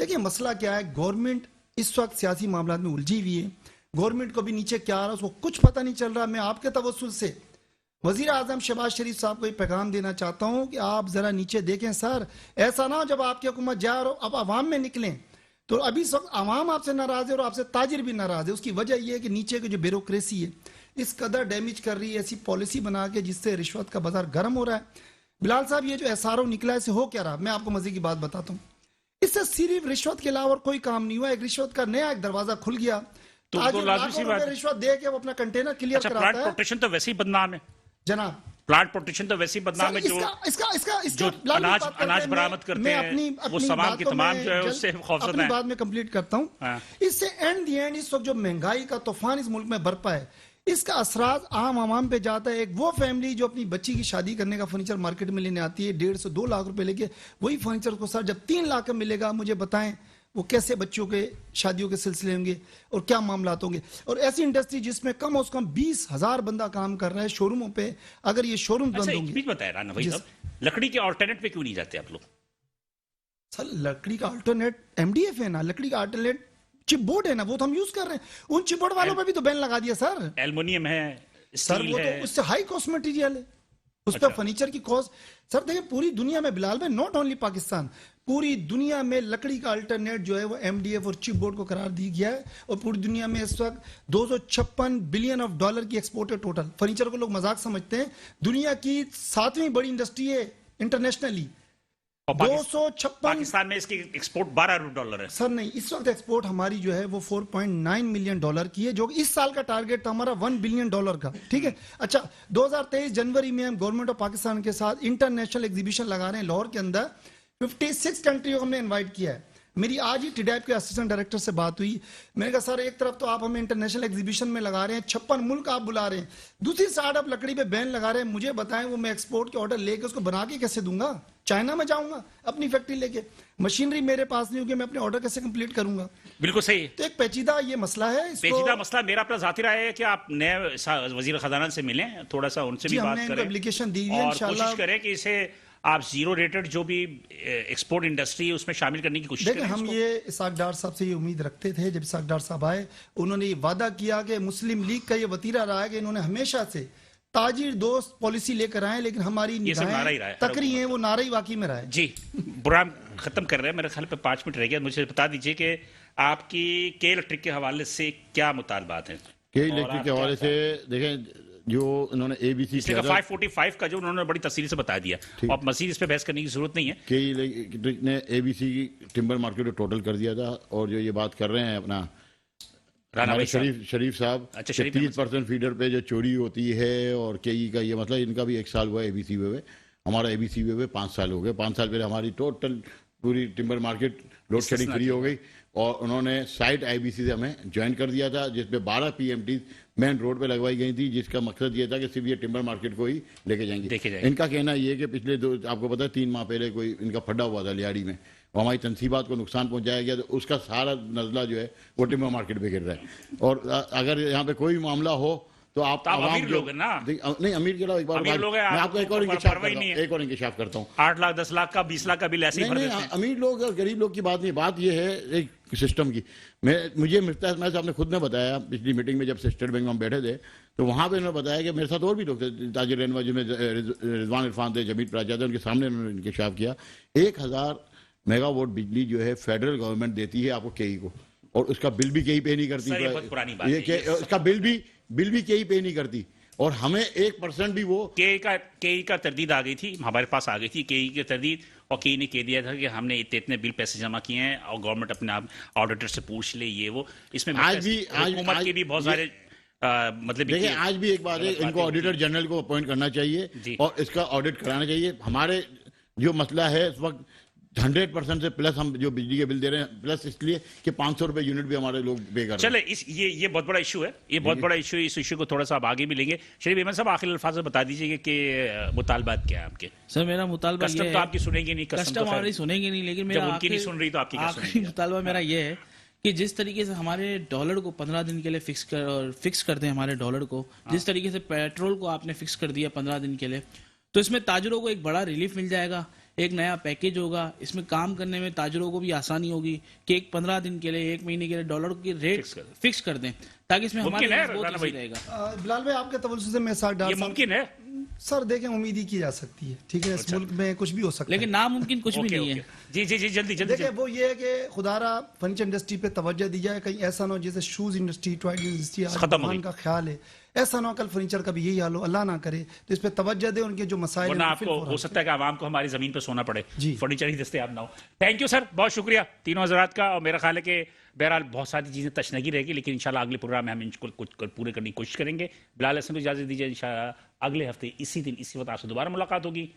देखिए मसला क्या है, गवर्नमेंट इस वक्त सियासी मामला में उलझी हुई है। गवर्नमेंट को भी नीचे क्या आ रहा है उसको कुछ पता नहीं चल रहा। मैं आपके तवज्जुह से वजीर आजम शहबाज शरीफ साहब को एक पैगाम देना चाहता हूं कि आप जरा नीचे देखें सर, ऐसा ना हो जब आपकी हुकूमत जाए और अब अवाम में निकलें तो अभी इस वक्त अवाम आपसे नाराज है और आपसे ताजिर भी नाराज है। उसकी वजह यह है कि नीचे की जो ब्यूरोक्रेसी है इस कदर डैमेज कर रही है, ऐसी पॉलिसी बना के जिससे रिश्वत का बाजार गर्म हो रहा है। बिलाल साहब ये जो एसआरओ निकला है, इससे हो क्या रहा? मैं आपको मजे की बात बताता हूँ, इससे सिर्फ रिश्वत के अलावा और कोई काम नहीं हुआ। एक रिश्वत का नया एक दरवाजा खुल गया, तो ताजिर लाजमी सी लाखों बात रुपए है। रिश्वत दे के वो अपना कंटेनर क्लियर अच्छा, प्लांट कराता है। प्रोटेक्शन तो वैसे ही बदनाम है। जनाब प्लांट प्रोटेक्शन तो वैसे ही बदनाम है, जो जो अनाज बरामद करते हैं वो सामान की तमाम जो है उससे खौफजदा अपनी है। बात में कंप्लीट करता हूँ। हाँ। इससे एंड दी एंड इस वक्त जो महंगाई का तूफान इस मुल्क में बरपा है, इसका असरात आम आवाम पे जाता है। एक वो फैमिली जो अपनी बच्ची की शादी करने का फर्नीचर मार्केट में लेने आती है 1.5 से 2 लाख रुपए लेके, वही फर्नीचर को सर जब 3 लाख का मिलेगा, मुझे बताएं वो कैसे बच्चों के शादियों के सिलसिले होंगे और क्या मामला होंगे। और ऐसी इंडस्ट्री जिसमें कम से कम 20,000 बंदा काम कर रहा है शोरूमों पे, अगर ये शोरूम अच्छा, बंद एक होंगे। चीज बताया राना भाई जी साहब, लकड़ी के ऑल्टरनेट पे क्यों नहीं जाते आप लोग? सर लकड़ी का अल्टरनेट एमडीएफ है ना, लकड़ी का अल्टरनेट चिपबोर्ड है ना, वो तो हम यूज कर रहे हैं। उन चिपबोर्ड वालों पे भी तो बैन लगा दिया सर। एल्युमिनियम है, सर स्टील वो है। तो उससे हाई कॉस्ट मटेरियल है, उस अच्छा। पर फर्नीचर की कॉस्ट। सर देखिए पूरी दुनिया में बिलाल में, नॉट ओनली पाकिस्तान, पूरी दुनिया में लकड़ी का अल्टरनेट जो है वो एमडीएफ और चिपबोर्ड को करार दी गया है। और पूरी दुनिया में इस वक्त $256 बिलियन की एक्सपोर्ट है टोटल। फर्नीचर को लोग मजाक समझते हैं, दुनिया की 7वीं बड़ी इंडस्ट्री है इंटरनेशनली। और 256 पाकिस्तान में इसकी एक्सपोर्ट $12 अरब है। सर नहीं, इस वक्त एक्सपोर्ट हमारी जो है वो $4.9 मिलियन की है, जो इस साल का टारगेट था हमारा $1 बिलियन का, ठीक है। अच्छा 2023 जनवरी में हम गवर्नमेंट ऑफ पाकिस्तान के साथ इंटरनेशनल एग्जीबिशन लगा रहे हैं लाहौर के अंदर। 56 कंट्रियों को हमने इनवाइट किया है। मेरी आज ही टिडैप के असिस्टेंट डायरेक्टर से बात हुई, मैंने कहा सर एक तरफ तो आप हमें इंटरनेशनल एग्जीबिशन में लगा रहे हैं, 56 मुल्क आप बुला रहे हैं, दूसरी साइड आप लकड़ी पे बैन लगा रहे हैं। मुझे बताएं वो मैं एक्सपोर्ट के ऑर्डर लेके उसको बना के कैसे दूंगा? चाइना में जाऊंगा अपनी फैक्ट्री लेके, मशीनरी मेरे पास नहीं होगी, मैं अपने ऑर्डर कैसे कंप्लीट करूंगा? बिल्कुल सही है। तो एक पेचीदा ये मसला है। पेचीदा मसला। मेरा अपना जाती राय है कि आप नए वजीर खजाना से मिलें, थोड़ा सा उनसे भी बात करें, एप्लीकेशन दी हुई है, और इंशाल्लाह कोशिश करें कि इसे आप जीरो रेटेड जो भी एक्सपोर्ट इंडस्ट्री है उसमें शामिल करने की कोशिश देखिए करें। हम इसको। ये इसाक डार साहब से ये उम्मीद रखते थे, जब इसाक डार साहब आए उन्होंने ये वादा किया कि मुस्लिम लीग का ये वतीरा रहा है कि इन्होंने हमेशा से ताजिर दोस्त पॉलिसी लेकर आए, लेकिन हमारी ये सब नारा ही रहा है। तकरी है, वो नारा ही वाकई में रहा है। जी प्रोग्राम खत्म कर रहे हैं, मेरे ख्याल पे 5 मिनट रह गया। मुझे बता दीजिए कि आपकी के इलेक्ट्रिक के हवाले से क्या मुतालबात है? के इलेक्ट्रिक के हवाले से देखें, जो इन्होंने एबीसी इसलिए 545 का जो उन्होंने बड़ी तफसीली से बता दिया, और मजीद इस पे बहस करने की जरूरत नहीं है। के इलेक्ट्रिक ने एबीसी की टिम्बर मार्केट को टोटल कर दिया था। और जो ये बात कर रहे हैं अपना राना भाई साहब। शरीफ साहब, अच्छा, शरीफ 30% फीडर पे जो चोरी होती है और केई का ये मतलब, इनका भी 1 साल हुआ एबीसी हुए, हमारा एबीसी हुए 5 साल हो गए। 5 साल पहले हमारी टोटल पूरी timber market load shedding free हो गई और उन्होंने साइट आईबीसी से हमें ज्वाइन कर दिया था, जिसपे 12 पीएमटी मेन रोड पे लगवाई गई थी, जिसका मकसद ये था कि सिर्फ ये टिम्बर मार्केट को ही लेके जाएंगे। इनका कहना ये है कि पिछले आपको पता है 3 माह पहले कोई इनका फड्डा हुआ था लियाड़ी में, और हमारी तनसीबात को नुकसान पहुंचाया गया, तो उसका सारा नजला जो है वो टिम्बर मार्केट पे गिर रहा है। और अगर यहाँ पे कोई मामला हो तो आप तो आप आवाम अमीर जो- लोग हैं ना। नहीं, अमीर के अलावा एक बार अमीर लोग हैं, मैं आप आपको एक और लोगों को इंकशाफ परवाह ही करता नहीं हूँ, है। एक और इंकशाफ करता हूँ। 8 लाख 10 लाख का 20 लाख का बिल ऐसे ही नहीं भर नहीं, देते हैं। अमीर लोग और गरीब लोग की बात नहीं, बात ये है एक सिस्टम की। मुझे मिफ्ता इस्माइल साहब ने खुद ने बताया पिछली मीटिंग में, जब से स्टेट बैंक में हम बैठे थे, तो वहां पे उन्होंने बताया कि मेरे साथ और भी लोग थे, ताजिर रहनुमा जिनमें रिजवान इरफान थे, जमीर प्राचा थे, उनके सामने उन्होंने इंकशाफ किया। 1000 मेगावाट बिजली जो है फेडरल गवर्नमेंट देती है आपको केई को, और उसका बिल भी केई पे नहीं करती। सर, ये बहुत पुरानी बात है। उसका बिल भी केई पे नहीं करती, और हमें 1% भी वो केई का तरदीद आ गई थी, हमारे पास आ गई थी केई की तरदीद, और केई ने कह दिया था कि हमने इतने बिल पैसे जमा किए हैं और गवर्नमेंट अपने आप ऑडिटर से पूछ ले ये वो। इसमें हुकूमत के भी बहुत सारे मतलब देखिए, आज भी एक बात है, गलत इनको बातें ऑडिटर जनरल को अपॉइंट करना जी। चाहिए और इसका ऑडिट कराना चाहिए। हमारे जो मसला है इस वक्त 100% से प्लस हम जो बिजली के बिल दे रहे हैं, प्लस इसलिए कि 500 रुपए यूनिट भी हमारे लोग पे कर रहे हैं। चले ये बहुत बड़ा इशू है, ये बहुत बड़ा इशू है। इस इशू को थोड़ा सा आप आगे भी लेंगे। शरीफ अहमद साहब, आखिरी अल्फाज में बता दीजिए कि मुतालबात क्या है आपके। सर मेरा मुतालबा कस्टम ये तो है, आपकी सुनेंगे नहीं, कस्टम तो खैर- हमारी सुनेंगे नहीं, लेकिन जब मेरा उनकी नहीं सुन रही तो आपकी क्या आखिरी सुनेंगे? मुतालबा मेरा ये है कि जिस तरीके से हमारे डॉलर को 15 दिन के लिए फिक्स करते हैं, हमारे डॉलर को जिस तरीके से पेट्रोल को आपने फिक्स कर दिया 15 दिन के लिए, तो इसमें ताजरों को एक बड़ा रिलीफ मिल जाएगा, एक नया पैकेज होगा। इसमें काम करने में ताजरों को भी आसानी होगी कि एक 15 दिन के लिए, 1 महीने के लिए डॉलर की रेट फिक्स कर दें, ताकि इसमें हमारे मुमकिन है, लिए बहुत राना ईजी भाई? रहेगा। बिलाल भाई, आपके तवज्जो से मैं साथ डाल ये सकता मुमकिन है? सर देखें, उम्मीद ही की जा सकती है, ठीक है, इस मुल्क में कुछ भी हो सकता है। लेकिन नामुमकिन कुछ भी ओके, नहीं ओके। है। जी जी जी, जल्दी जल्दी देखिए, जल्दी। वो ये है कि खुदारा फर्नीचर इंडस्ट्री पे तवज्जो दी जाए, कहीं ऐसा ना हो जैसे शूज इंडस्ट्री, टॉय इंडस्ट्री आज खत्म हो भगवान गई। का ख्याल है, ऐसा ना हो कल फर्नीचर का भी यही हाल हो, अल्लाह ना करे। तो इस पे तवज्जो दे, उनके जो मसाइल वरना हैं, आपको फिल हो सकता है कि आवाम को हमारी जमीन पर सोना पड़े, जी। फर्नीचर ही दस्तयाब ना हो। थैंक यू सर, बहुत शुक्रिया तीनों हजरात का। और मेरा ख्याल है कि बहरहाल बहुत सारी चीज़ें तशनगी रहेगी, लेकिन इंशाल्लाह अगले प्रोग्राम में हम इनको कुछ पूरे करने की कोशिश करेंगे। बिलाल हसन को इजाज़त दीजिए, इंशाल्लाह अगले हफ्ते इसी दिन इसी वक्त आपसे दोबारा मुलाकात होगी।